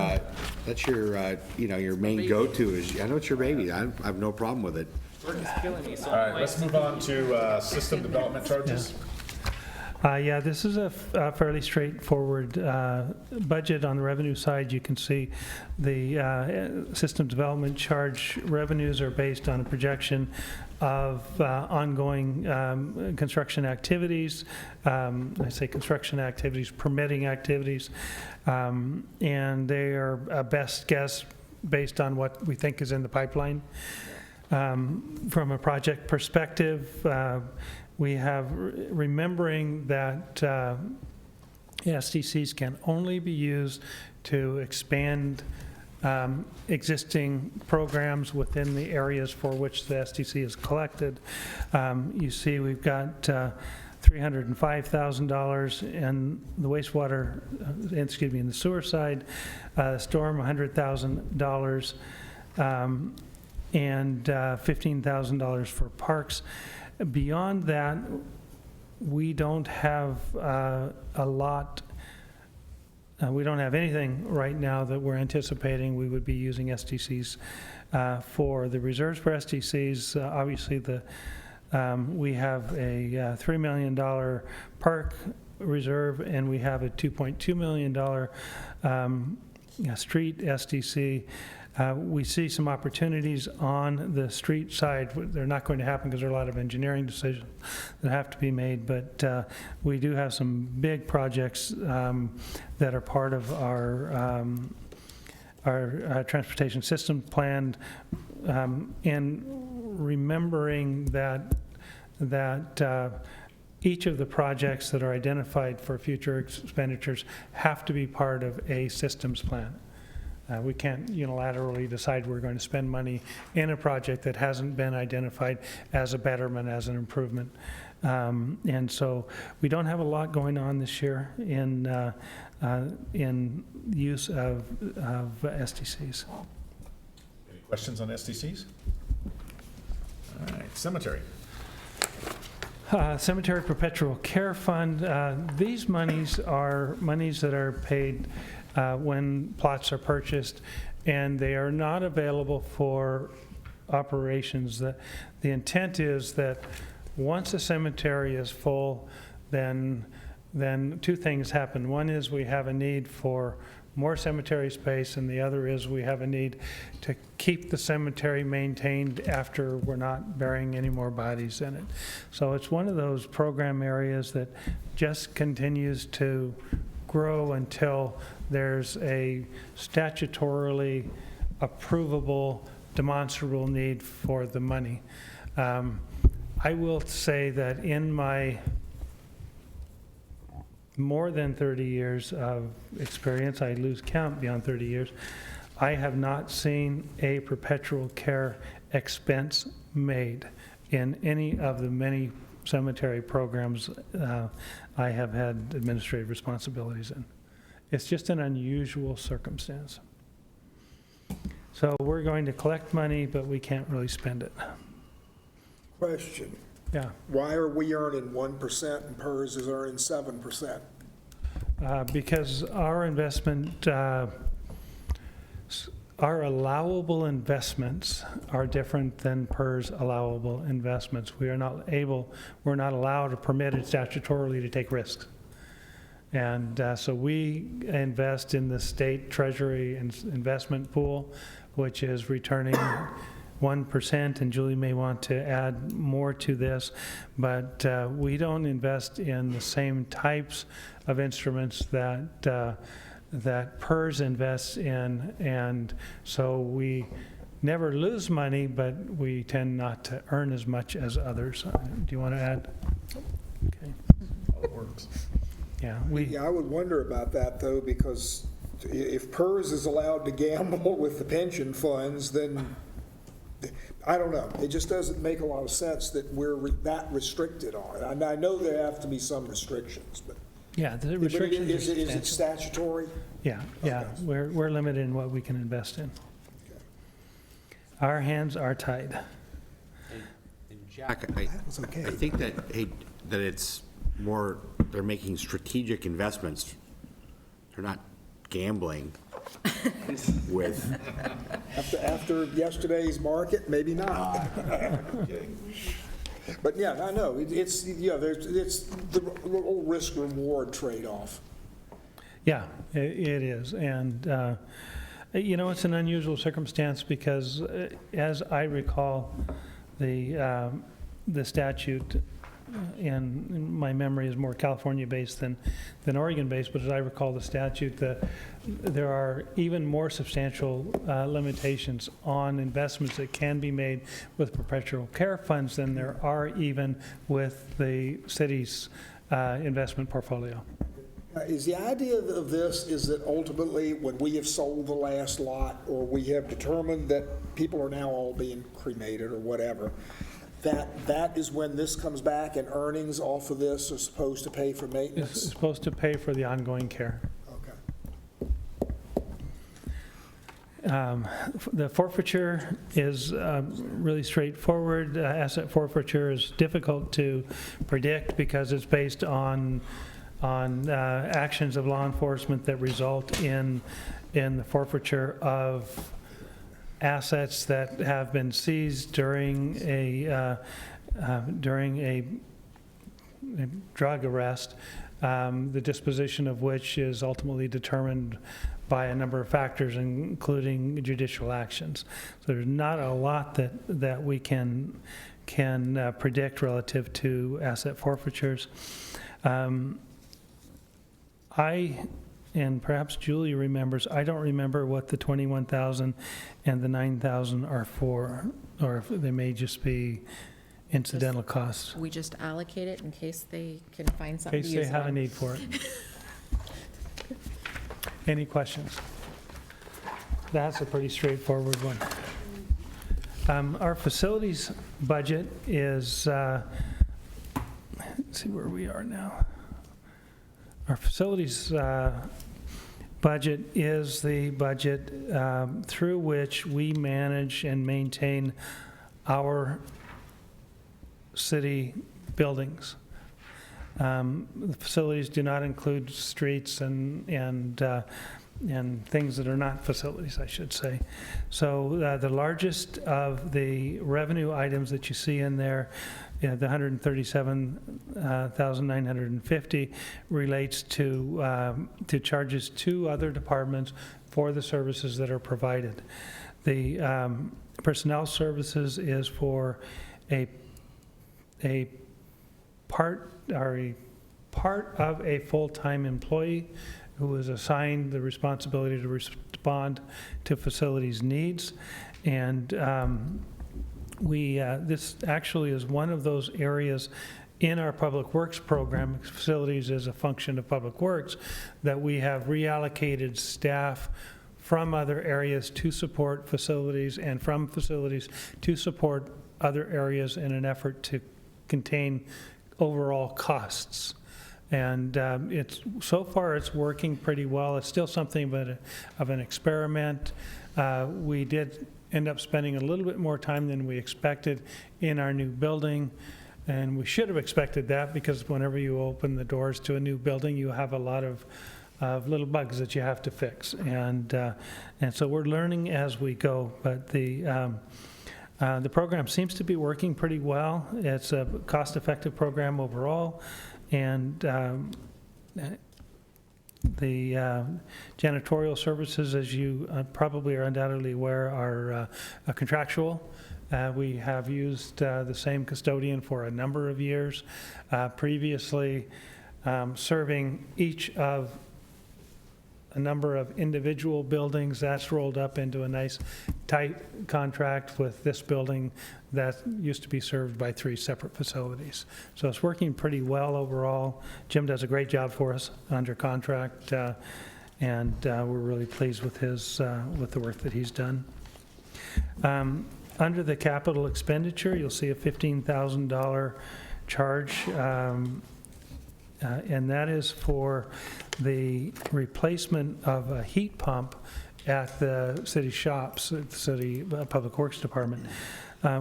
you know, your main go-to is, I know it's your baby. I have no problem with it. Work is killing me, so All right, let's move on to system development charges. Yeah, this is a fairly straightforward budget. On the revenue side, you can see the system development charge revenues are based on a projection of ongoing construction activities. I say construction activities, permitting activities, and they are a best guess based on what we think is in the pipeline. From a project perspective, we have remembering that SDCs can only be used to expand existing programs within the areas for which the SDC is collected. You see we've got $305,000 in the wastewater, in the sewer side, storm $100,000, and $15,000 for parks. Beyond that, we don't have a lot, we don't have anything right now that we're anticipating we would be using SDCs for. The reserves for SDCs, obviously we have a $3 million park reserve, and we have a $2.2 million street SDC. We see some opportunities on the street side. They're not going to happen because there are a lot of engineering decisions that have to be made, but we do have some big projects that are part of our transportation system plan, and remembering that each of the projects that are identified for future expenditures have to be part of a systems plan. We can't unilaterally decide we're going to spend money in a project that hasn't been identified as a betterment, as an improvement. And so we don't have a lot going on this year in use of SDCs. Any questions on SDCs? All right, cemetery. Cemetery Perpetual Care Fund, these monies are monies that are paid when plots are purchased, and they are not available for operations. The intent is that once a cemetery is full, then two things happen. One is we have a need for more cemetery space, and the other is we have a need to keep the cemetery maintained after we're not burying any more bodies in it. So it's one of those program areas that just continues to grow until there's a statutorily approvable, demonstrable need for the money. I will say that in my more than 30 years of experience, I lose count beyond 30 years, I have not seen a perpetual care expense made in any of the many cemetery programs I have had administrative responsibilities in. It's just an unusual circumstance. So we're going to collect money, but we can't really spend it. Question. Yeah. Why are we earning 1% and PERS is earning 7%? Because our investment, our allowable investments are different than PERS allowable investments. We're not allowed or permitted statutorily to take risks. And so we invest in the state treasury investment pool, which is returning 1%, and Julie may want to add more to this, but we don't invest in the same types of instruments that PERS invests in, and so we never lose money, but we tend not to earn as much as others. Do you want to add? Okay. How it works. Yeah, I would wonder about that, though, because if PERS is allowed to gamble with the pension funds, then I don't know. It just doesn't make a lot of sense that we're that restricted on it. I know there have to be some restrictions, but yeah, the restrictions is it statutory? Yeah, yeah. Okay. We're limited in what we can invest in. Okay. Our hands are tied. And Jack, I think that it's more, they're making strategic investments. They're not gambling with. After yesterday's market, maybe not. But yeah, I know, it's the little risk-reward trade-off. Yeah, it is. And, it's an unusual circumstance because, as I recall, the statute, and my memory is more California-based than Oregon-based, but as I recall the statute, there are even more substantial limitations on investments that can be made with perpetual care funds than there are even with the city's investment portfolio. Is the idea of this is that ultimately when we have sold the last lot, or we have determined that people are now all being cremated or whatever, that is when this comes back and earnings off of this are supposed to pay for maintenance? It's supposed to pay for the ongoing care. Okay. The forfeiture is really straightforward. Asset forfeiture is difficult to predict because it's based on actions of law enforcement that result in the forfeiture of assets that have been seized during a drug arrest, the disposition of which is ultimately determined by a number of factors, including judicial actions. So there's not a lot that we can predict relative to asset forfeitures. And perhaps Julie remembers, I don't remember what the 21,000 and the 9,000 are for, or if they may just be incidental costs. We just allocate it in case they can find something In to case use they it have a on. need for it. Any questions? That's a pretty straightforward one. Our facilities budget is, let's see where we are now. Our facilities budget is the budget through which we manage and maintain our city buildings. The facilities do not include streets and things that are not facilities, I should say. So the largest of the revenue items that you see in there, the 137,950 relates to charges to other departments for the services that are provided. The personnel services is for a part of a full-time employee who is assigned the responsibility to respond to facilities needs. And this actually is one of those areas in our Public Works program. Facilities is a function of Public Works, that we have reallocated staff from other areas to support facilities and from facilities to support other areas in an effort to contain overall costs. And so far it's working pretty well. It's still something of an experiment. We did end up spending a little bit more time than we expected in our new building. And we should have expected that, because whenever you open the doors to a new building, you have a lot of little bugs that you have to fix. And so we're learning as we go. But the program seems to be working pretty well. It's a cost-effective program overall. And the janitorial services, as you probably are undoubtedly aware, are contractual. We have used the same custodian for a number of years, previously serving each of a number of individual buildings. That's rolled up into a nice tight contract with this building that used to be served by 3 separate facilities. So it's working pretty well overall. Jim does a great job for us under contract, and we're really pleased with with the work that he's done. Under the capital expenditure, you'll see a $15,000 charge, and that is for the replacement of a heat pump at the city shops, at the city Public Works Department.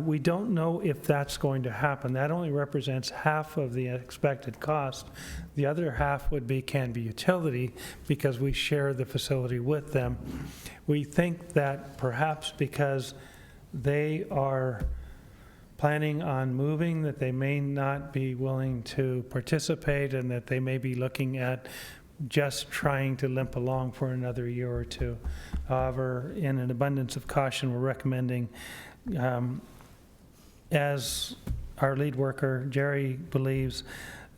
We don't know if that's going to happen. That only represents half of the expected cost. The other half would be Canby Utility, because we share the facility with them. We think that perhaps because they are planning on moving, that they may not be willing to participate, and that they may be looking at just trying to limp along for another year or two. However, in an abundance of caution, we're recommending, as our lead worker, Jerry, believes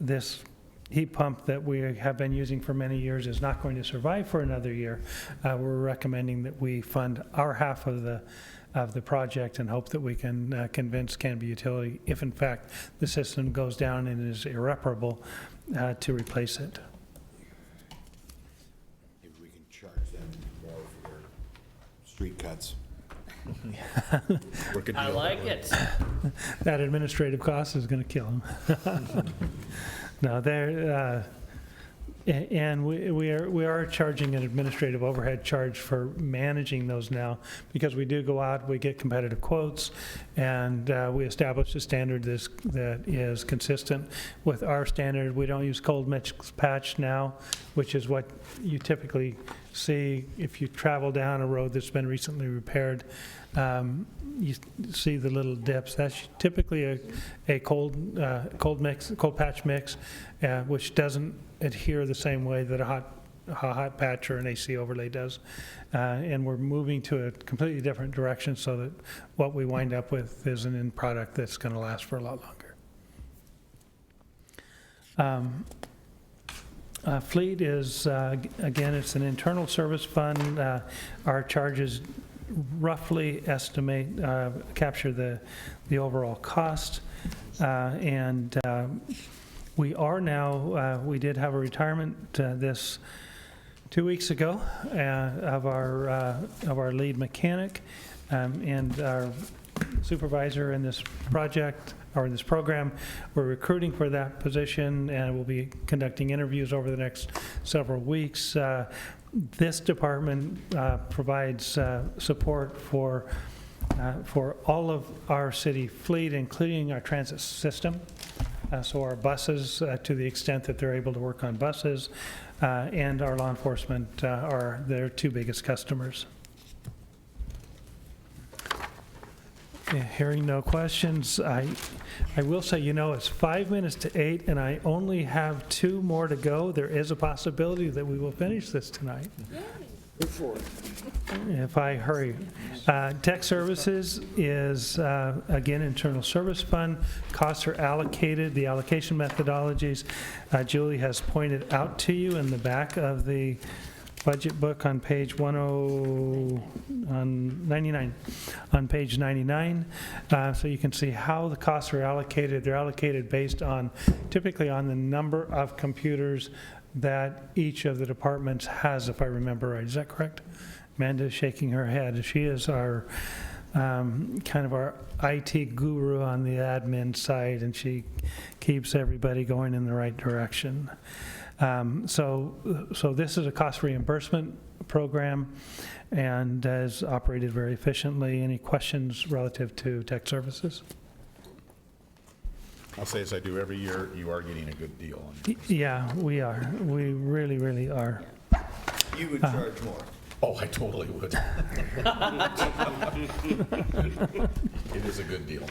this heat pump that we have been using for many years is not going to survive for another year. We're recommending that we fund our half of the project and hope that we can convince Canby Utility, if in fact the system goes down and is irreparable, to replace it. Maybe we can charge them more for their street cuts. I like it. That administrative cost is going to kill them. No, And we are charging an administrative overhead charge for managing those now, because we do go out, we get competitive quotes, and we establish a standard that is consistent with our standard. We don't use cold mix patch now, which is what you typically see if you travel down a road that's been recently repaired. You see the little dips. That's typically a cold patch mix, which doesn't adhere the same way that a hot patch or an AC overlay does. And we're moving to a completely different direction so that what we wind up with is an end product that's going to last for a lot longer. Fleet is, again, it's an internal service fund. Our charges roughly capture the overall cost. And we are now, we did have a retirement this 2 weeks ago of our lead mechanic, and our supervisor in this project, or in this program. We're recruiting for that position, and we'll be conducting interviews over the next several weeks. This department provides support for all of our city fleet, including our transit system. So our buses, to the extent that they're able to work on buses, and our law enforcement are their two biggest customers. Hearing no questions, I will say, it's 5 minutes to 8, and I only have 2 more to go. There is a possibility that we will finish this tonight. If I hurry. Tech services is, again, internal service fund. Costs are allocated. The allocation methodologies Julie has pointed out to you in the back of the budget book on page 99. On page 99, so you can see how the costs are allocated. They're allocated based on, typically on the number of computers that each of the departments has, if I remember right. Is that correct? Amanda's shaking her head. She is our kind of our IT guru on the admin side, and she keeps everybody going in the right direction. So this is a cost reimbursement program and is operated very efficiently. Any questions relative to tech services? I'll say as I do every year, you are getting a good deal. Yeah, we are. We really, really are. You would charge more. Oh, I totally would. It is a good deal.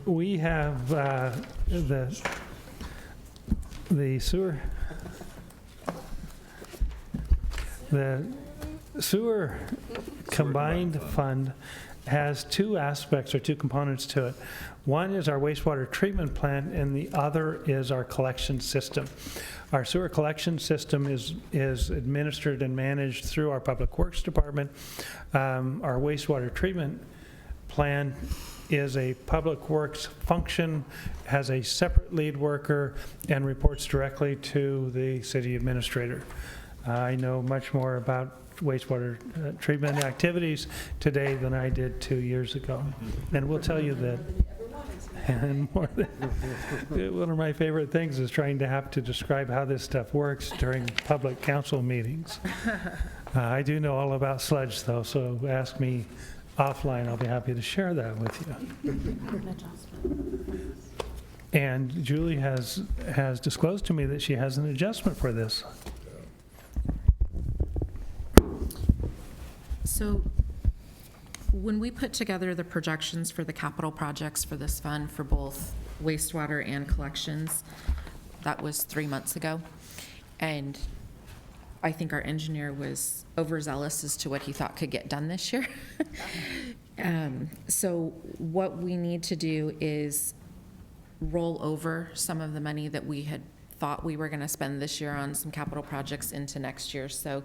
We have the sewer combined fund has 2 aspects or 2 components to it. One is our wastewater treatment plant, and the other is our collection system. Our sewer collection system is administered and managed through our Public Works Department. Our wastewater treatment plant is a Public Works function, has a separate lead worker, and reports directly to the city administrator. I know much more about wastewater treatment activities today than I did 2 years ago. And we'll tell you that. And more than, one of my favorite things is trying to have to describe how this stuff works during public council meetings. I do know all about sludge, though, so ask me offline. I'll be happy to share that with you. And Julie has disclosed to me that she has an adjustment for this. So when we put together the projections for the capital projects for this fund for both wastewater and collections, that was 3 months ago. And I think our engineer was overzealous as to what he thought could get done this year. So what we need to do is roll over some of the money that we had thought we were going to spend this year on some capital projects into next year. So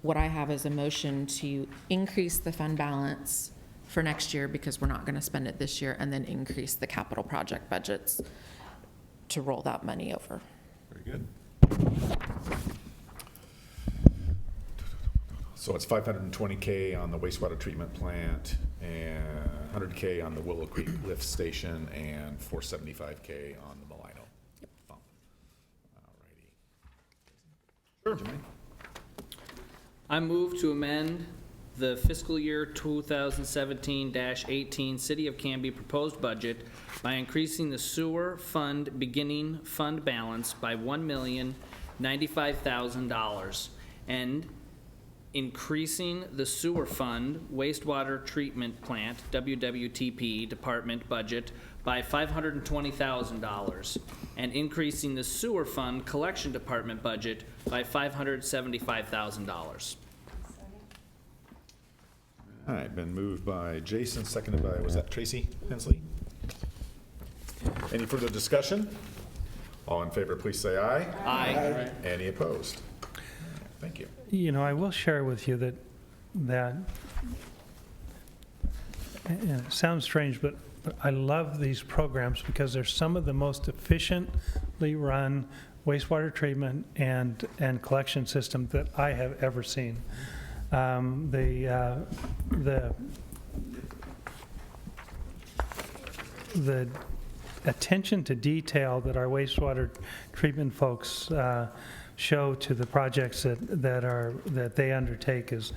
what I have is a motion to increase the fund balance for next year, because we're not going to spend it this year, and then increase the capital project budgets to roll that money over. Very good. So it's $520K on the wastewater treatment plant, and $100K on the Willow Creek lift station, and $475K on the Malino pump. Alrighty. Sure. I move to amend the fiscal year 2017-18 City of Canby proposed budget by increasing the sewer fund beginning fund balance by $1,095,000 and increasing the sewer fund wastewater treatment plant WWTP department budget by $520,000 and increasing the sewer fund collection department budget by $575,000. All right, been moved by Jason, seconded by, was that Tracy Hensley? Any further discussion? All in favor, please say aye. Aye. Any opposed? Thank you. You know, I will share with you that, and it sounds strange, but I love these programs because they're some of the most efficiently run wastewater treatment and collection system that I have ever seen. The attention to detail that our wastewater treatment folks show to the projects that they undertake is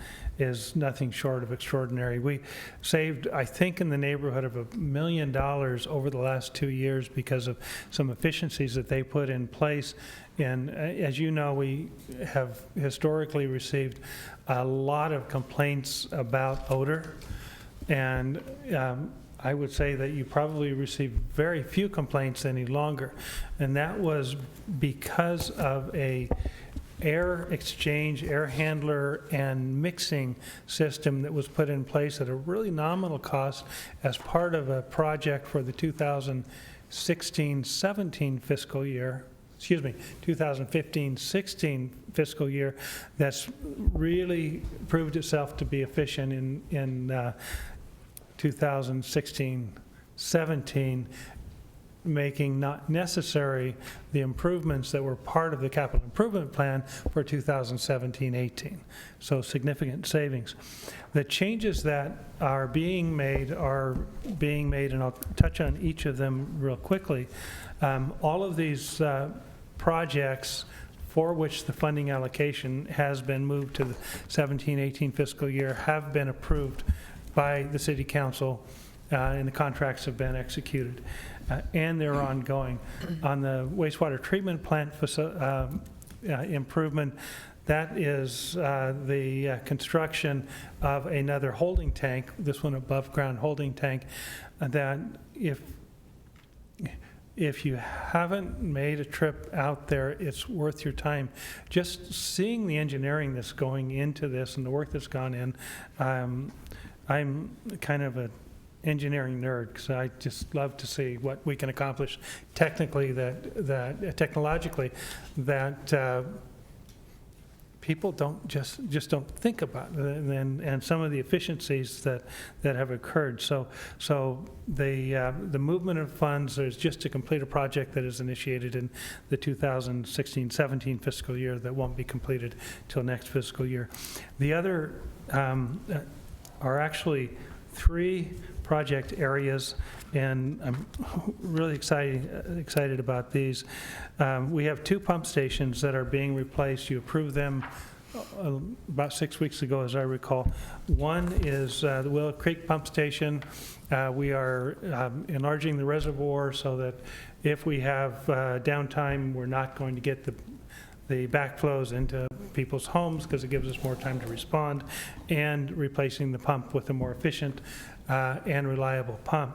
nothing short of extraordinary. We saved, I think, in the neighborhood of $1 million over the last 2 years because of some efficiencies that they put in place. And as you know, we have historically received a lot of complaints about odor. And I would say that you probably receive very few complaints any longer. And that was because of a air exchange, air handler, and mixing system that was put in place at a really nominal cost as part of a project for the 2016-17 fiscal year. 2015-16 fiscal year that's really proved itself to be efficient in 2016-17, making not necessary the improvements that were part of the capital improvement plan for 2017-18. So significant savings. The changes that are being made, and I'll touch on each of them real quickly. All of these projects for which the funding allocation has been moved to the 17-18 fiscal year have been approved by the City Council, and the contracts have been executed, and they're ongoing. On the wastewater treatment plant improvement, that is the construction of another holding tank, this one above ground holding tank, that if you haven't made a trip out there, it's worth your time. Just seeing the engineering that's going into this and the work that's gone in, I'm kind of an engineering nerd because I just love to see what we can accomplish technically, technologically, that people don't just don't think about, and some of the efficiencies that have occurred. So the movement of funds is just to complete a project that is initiated in the 2016-17 fiscal year that won't be completed till next fiscal year. The other are actually 3 project areas, and I'm really excited about these. We have 2 pump stations that are being replaced. You approved them about 6 weeks ago, as I recall. One is the Willow Creek Pump Station. We are enlarging the reservoir so that if we have downtime, we're not going to get the backflows into people's homes because it gives us more time to respond, and replacing the pump with a more efficient and reliable pump.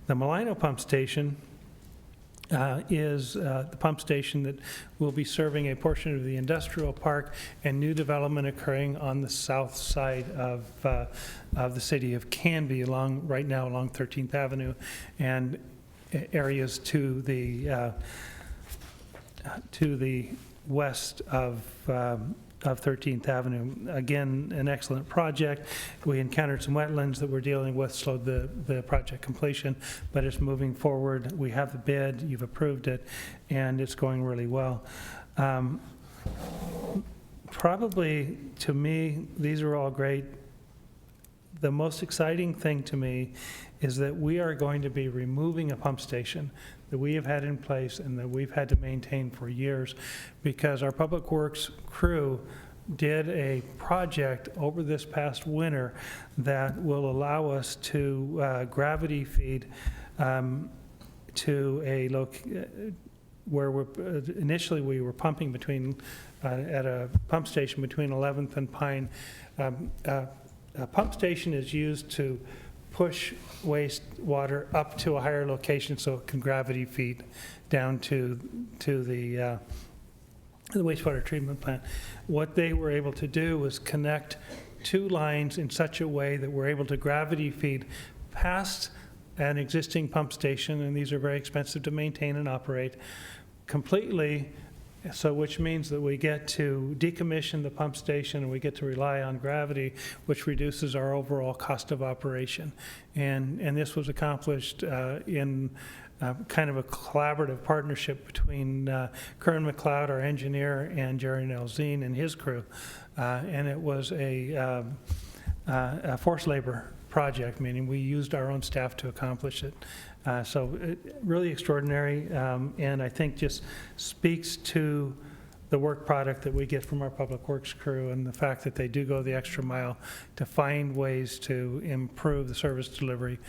The Malino Pump Station is the pump station that will be serving a portion of the industrial park and new development occurring on the south side of the city of Canby, right now along 13th Avenue, and areas to the west of 13th Avenue. Again, an excellent project. We encountered some wetlands that we're dealing with, slowed the project completion, but it's moving forward. We have the bid, you've approved it, and it's going really well. Probably, to me, these are all great. The most exciting thing to me is that we are going to be removing a pump station that we have had in place and that we've had to maintain for years, because our Public Works crew did a project over this past winter that will allow us to gravity feed to a where initially we were pumping between at a pump station between 11th and Pine. A pump station is used to push wastewater up to a higher location so it can gravity feed down to the wastewater treatment plant. What they were able to do was connect two lines in such a way that we're able to gravity feed past an existing pump station, and these are very expensive to maintain and operate, completely, so which means that we get to decommission the pump station and we get to rely on gravity, which reduces our overall cost of operation. And this was accomplished in kind of a collaborative partnership between Kern McLeod, our engineer, and Jerry Nelzine and his crew. And it was a forced labor project, meaning we used our own staff to accomplish it. So really extraordinary, and I think just speaks to the work product that we get from our Public Works crew and the fact that they do go the extra mile to find ways to improve the service delivery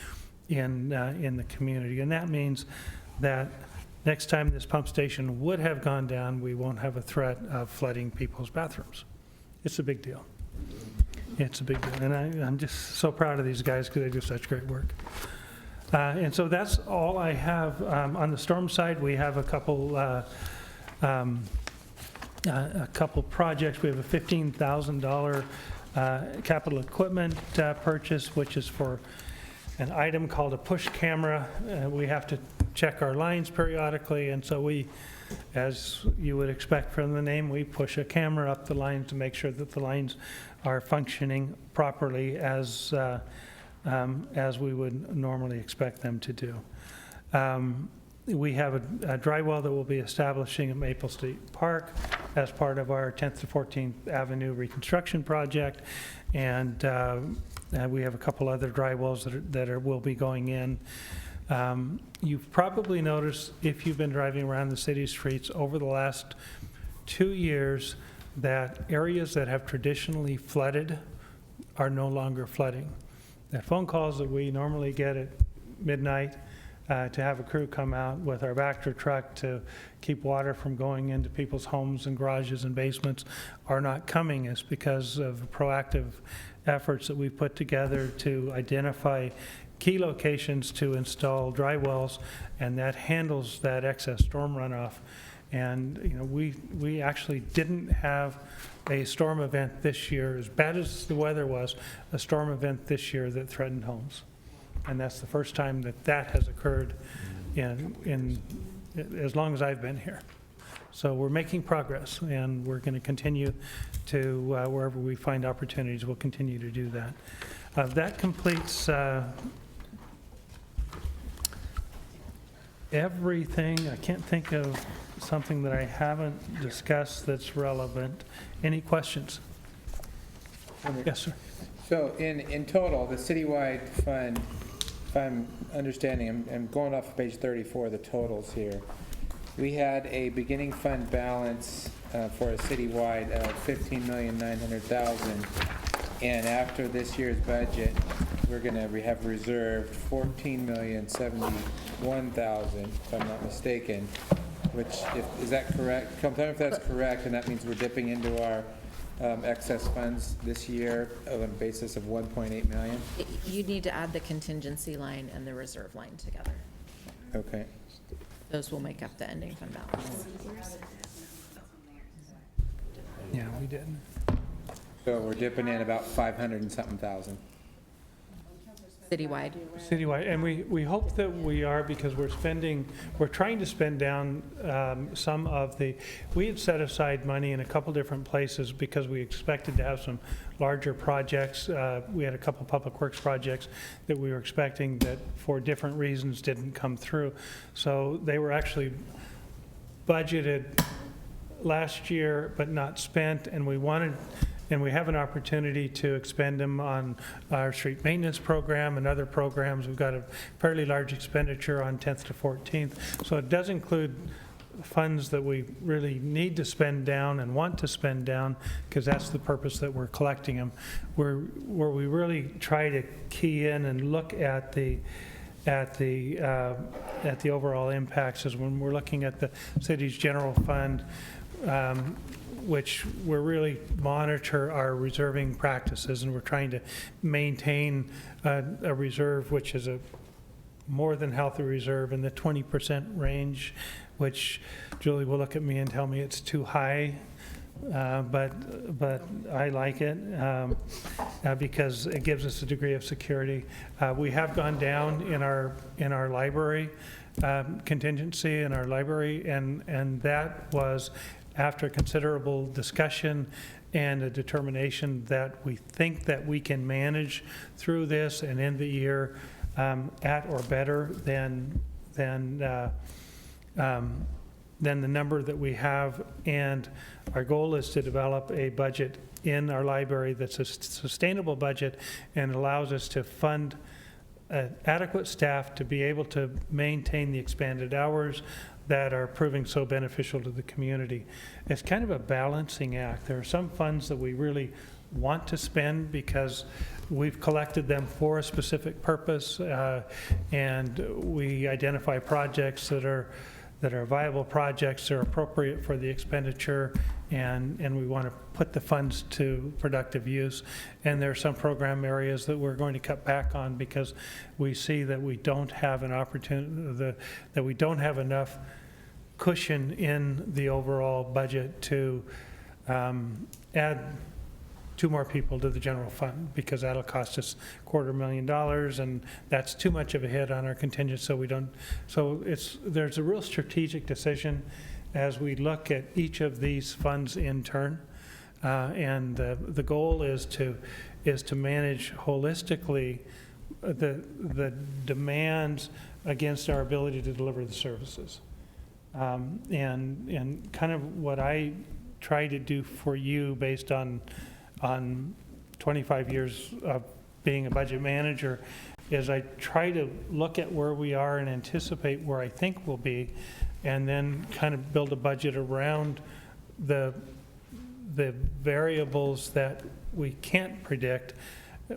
in the community. And that means that next time this pump station would have gone down, we won't have a threat of flooding people's bathrooms. It's a big deal. It's a big deal. And I'm just so proud of these guys because they do such great work. And so that's all I have. On the storm side, we have a couple projects. We have a $15,000 capital equipment purchase, which is for an item called a push camera. We have to check our lines periodically, and so we, as you would expect from the name, we push a camera up the line to make sure that the lines are functioning properly as we would normally expect them to do. We have a dry well that we'll be establishing at Maple State Park as part of our 10th to 14th Avenue reconstruction project, and we have a couple other dry wells that will be going in. You've probably noticed, if you've been driving around the city streets over the last 2 years, that areas that have traditionally flooded are no longer flooding. The phone calls that we normally get at midnight to have a crew come out with our Vector truck to keep water from going into people's homes and garages and basements are not coming. It's because of proactive efforts that we've put together to identify key locations to install dry wells, and that handles that excess storm runoff. And you know, we actually didn't have a storm event this year, as bad as the weather was, a storm event this year that threatened homes. And that's the first time that that has occurred in as long as I've been here. So we're making progress, and we're going to continue to, wherever we find opportunities, we'll continue to do that. That completes everything. I can't think of something that I haven't discussed that's relevant. Any questions? Yes, sir. So in total, the citywide fund, if I'm understanding, I'm going off of page 34, the totals here. We had a beginning fund balance for a citywide of $15,900,000, and after this year's budget, we're going to have reserved $14,071,000, if I'm not mistaken. Which, is that correct? Tell me if that's correct, and that means we're dipping into our excess funds this year on a basis of 1.8 million? You need to add the contingency line and the reserve line together. Okay. Those will make up the ending fund balance. Yeah, we did. So we're dipping in about 500 and something thousand. Citywide. Citywide, and we hope that we are, because we're trying to spend down some of the, we had set aside money in a couple different places because we expected to have some larger projects. We had a couple public works projects that we were expecting that for different reasons didn't come through. So they were actually budgeted last year but not spent, and we wanted and we have an opportunity to expend them on our street maintenance program and other programs. We've got a fairly large expenditure on 10th to 14th. So it does include funds that we really need to spend down and want to spend down, because that's the purpose that we're collecting them. Where we really try to key in and look at the overall impacts is when we're looking at the city's general fund, which we're really monitor our reserving practices, and we're trying to maintain a reserve which is a more than healthy reserve in the 20% range, which Julie will look at me and tell me it's too high, but I like it because it gives us a degree of security. We have gone down in our library contingency in our library, and that was after considerable discussion and a determination that we think that we can manage through this and end the year at or better than the number that we have. And our goal is to develop a budget in our library that's a sustainable budget and allows us to fund adequate staff to be able to maintain the expanded hours that are proving so beneficial to the community. It's kind of a balancing act. There are some funds that we really want to spend because we've collected them for a specific purpose, and we identify projects that are viable projects, that are appropriate for the expenditure, and we want to put the funds to productive use. And there are some program areas that we're going to cut back on because we see that we don't have an opportunity, that we don't have enough cushion in the overall budget to add 2 more people to the general fund, because that'll cost us $250,000, and that's too much of a hit on our contingent, so there's a real strategic decision as we look at each of these funds in turn, and the goal is to manage holistically the demands against our ability to deliver the services, and kind of what I try to do for you based on 25 years of being a budget manager is I try to look at where we are and anticipate where I think we'll be, and then kind of build a budget around the variables that we can't predict,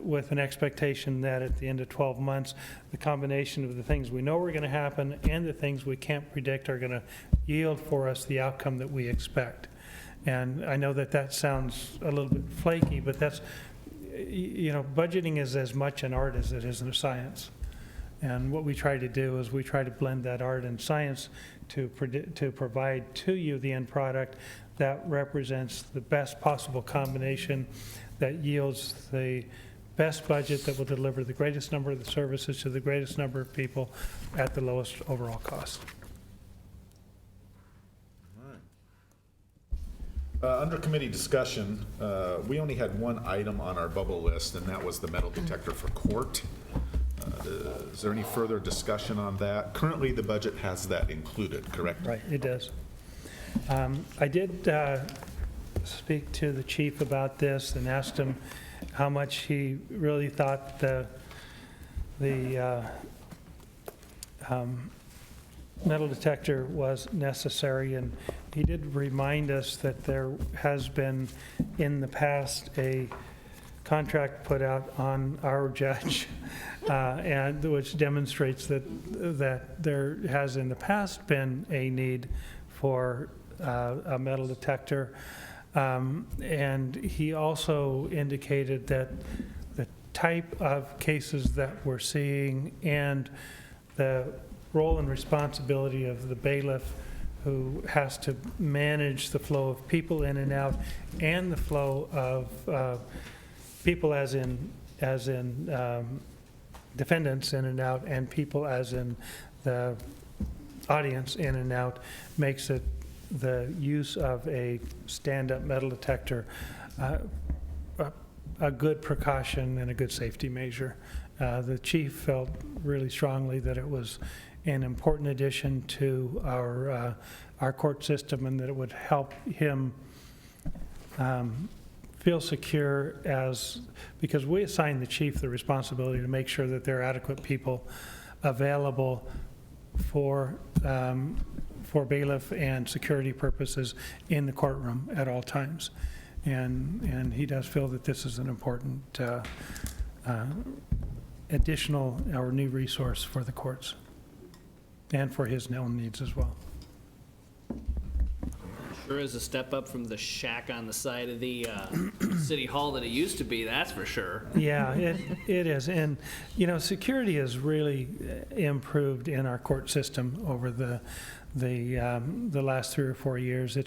with an expectation that at the end of 12 months, the combination of the things we know are going to happen and the things we can't predict are going to yield for us the outcome that we expect. And I know that sounds a little bit flaky, but that's, budgeting is as much an art as it is a science. And what we try to do is we try to blend that art and science to provide to you the end product that represents the best possible combination that yields the best budget that will deliver the greatest number of the services to the greatest number of people at the lowest overall cost. Under committee discussion, we only had one item on our bubble list, and that was the metal detector for court. Is there any further discussion on that? Currently, the budget has that included, correct? Right, it does. I did speak to the chief about this and asked him how much he really thought the metal detector was necessary, and he did remind us that there has been in the past a contract put out on our judge, and which demonstrates that there has in the past been a need for a metal detector, and he also indicated that the type of cases that we're seeing and the role and responsibility of the bailiff, who has to manage the flow of people in and out, and the flow of people as in defendants in and out, and people as in the audience in and out, makes it the use of a stand-up metal detector a good precaution and a good safety measure. The chief felt really strongly that it was an important addition to our court system, and that it would help him feel secure because we assign the chief the responsibility to make sure that there are adequate people available for bailiff and security purposes in the courtroom at all times. And he does feel that this is an important additional or new resource for the courts and for his own needs as well. Sure is a step up from the shack on the side of the city hall that it used to be, that's for sure. Yeah, it is. And, security has really improved in our court system over the last 3 or 4 years.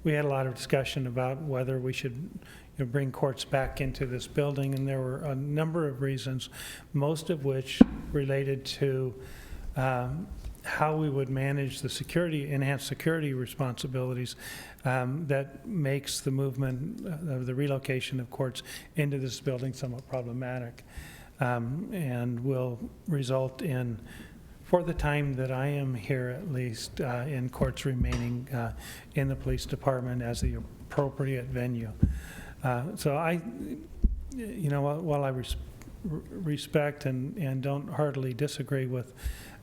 We had a lot of discussion about whether we should bring courts back into this building, and there were a number of reasons, most of which related to how we would manage the enhanced security responsibilities that makes the movement of the relocation of courts into this building somewhat problematic, and will result in, for the time that I am here at least, in courts remaining in the police department as the appropriate venue. So while I respect and don't heartily disagree with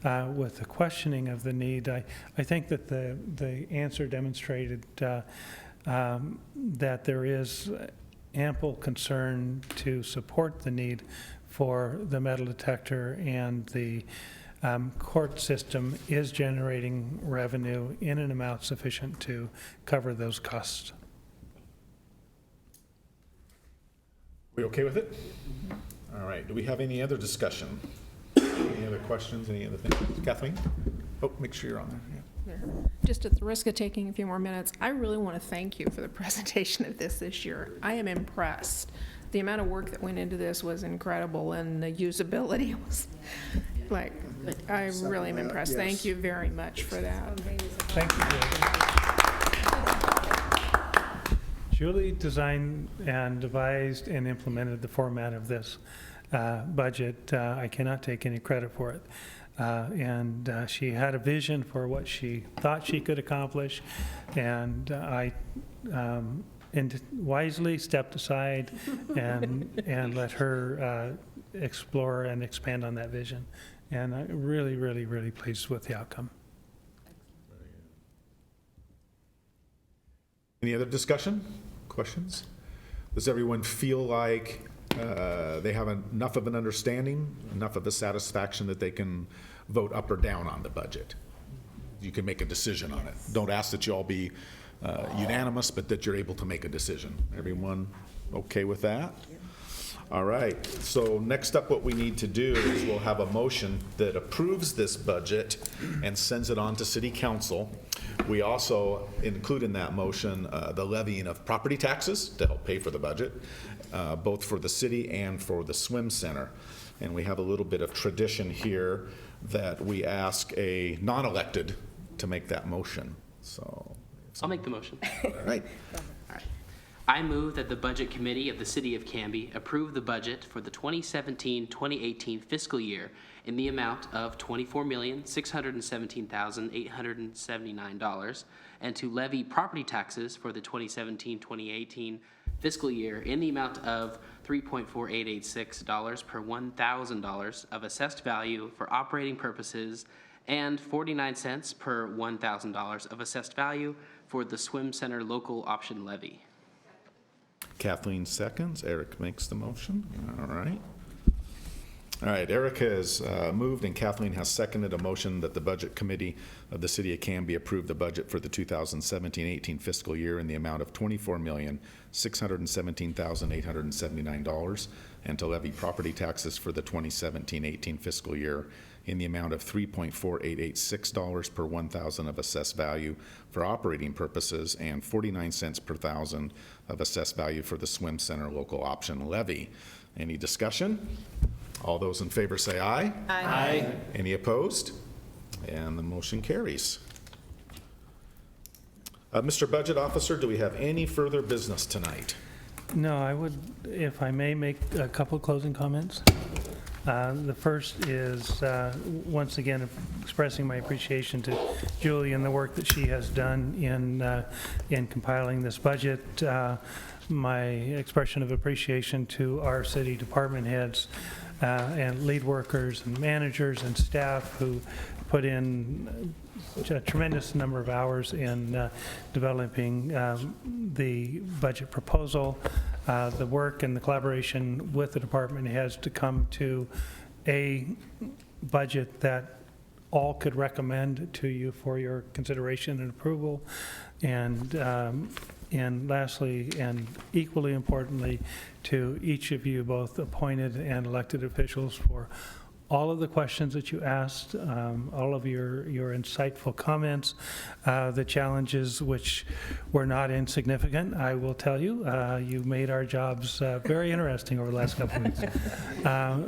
the questioning of the need, I think that the answer demonstrated that there is ample concern to support the need for the metal detector, and the court system is generating revenue in an amount sufficient to cover those costs. We okay with it? All right, do we have any other discussion? Any other questions, any other things? Kathleen? Oh, make sure you're on there. Yeah. Just at the risk of taking a few more minutes, I really want to thank you for the presentation of this year. I am impressed. The amount of work that went into this was incredible, and the usability was I really am impressed. Yes. Thank you very much for that. Thank you, Julie. Julie designed and devised and implemented the format of this budget. I cannot take any credit for it. And she had a vision for what she thought she could accomplish, and I wisely stepped aside and let her explore and expand on that vision. And I'm really, really, really pleased with the outcome. Any other discussion, questions? Does everyone feel like they have enough of an understanding, enough of a satisfaction that they can vote up or down on the budget? You can make a decision on it. Don't ask that you all be unanimous, but that you're able to make a decision. Everyone okay with that? All right, so next up what we need to do is we'll have a motion that approves this budget and sends it on to City Council. We also include in that motion the levying of property taxes to help pay for the budget, both for the city and for the swim center. And we have a little bit of tradition here that we ask a non-elected to make that motion. So I'll make the motion. all right. I move that the Budget Committee of the City of Canby approve the budget for the 2017-2018 fiscal year in the amount of $24,617,879, and to levy property taxes for the 2017-2018 fiscal year in the amount of $3.4886 per $1,000 of assessed value for operating purposes, and 49 cents per $1,000 of assessed value for the swim center local option levy. Kathleen seconds, Eric makes the motion. All right. All right, Eric has moved and Kathleen has seconded a motion that the Budget Committee of the City of Canby approve the budget for the 2017-18 fiscal year in the amount of $24,617,879, and to levy property taxes for the 2017-18 fiscal year in the amount of $3.4886 per $1,000 of assessed value for operating purposes, and 49 cents per $1,000 of assessed value for the swim center local option levy. Any discussion? All those in favor say aye. Aye. Any opposed? And the motion carries. Mr. Budget Officer, do we have any further business tonight? No, I would, if I may, make a couple closing comments. The first is, once again, expressing my appreciation to Julie and the work that she has done in compiling this budget. My expression of appreciation to our city department heads and lead workers and managers and staff who put in a tremendous number of hours in developing the budget proposal. The work and the collaboration with the department heads to come to a budget that all could recommend to you for your consideration and approval. And lastly, and equally importantly, to each of you, both appointed and elected officials, for all of the questions that you asked, all of your insightful comments, the challenges which were not insignificant, I will tell you. You made our jobs very interesting over the last couple of weeks.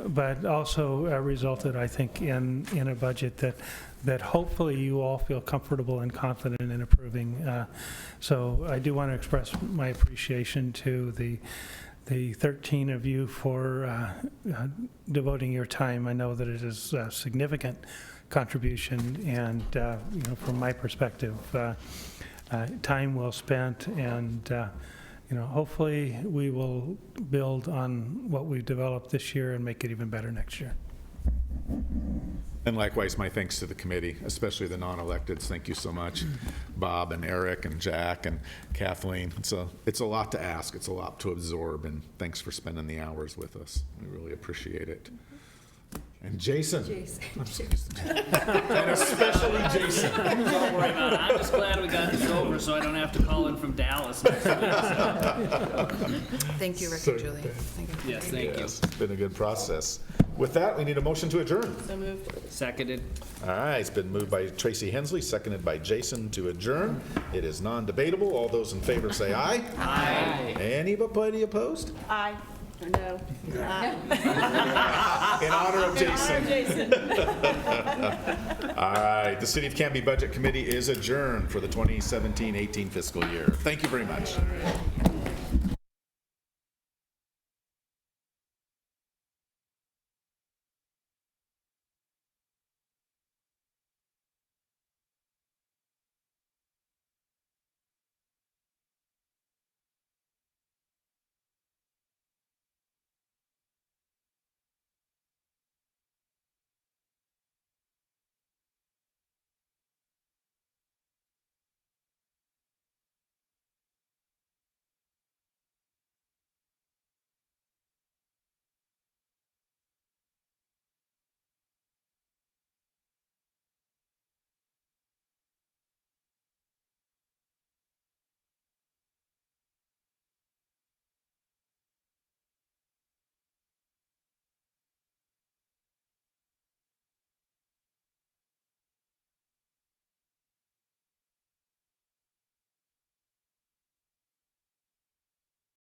But also resulted, I think, in a budget that hopefully you all feel comfortable and confident in approving. So I do want to express my appreciation to the 13 of you for devoting your time. I know that it is a significant contribution, and from my perspective, time well spent, and hopefully we will build on what we've developed this year and make it even better next year. And likewise, my thanks to the committee, especially the non-electeds. Thank you so much, Bob and Eric and Jack and Kathleen. It's a lot to ask. It's a lot to absorb, and thanks for spending the hours with us. We really appreciate it. And Jason. And especially Jason. Don't worry about it. I'm just glad we got this over so I don't have to call in from Dallas next week. Thank you, Rick and Julie. Thank you. Yes, thank you. It's been a good process. With that, we need a motion to adjourn. So moved. Seconded. All right, it's been moved by Tracy Hensley, seconded by Jason to adjourn. It is non-debatable. All those in favor say aye. Aye. Anybody opposed? Aye. Or no. In honor of Jason. All right, the City of Canby Budget Committee is adjourned for the 2017-18 fiscal year. Thank you very much.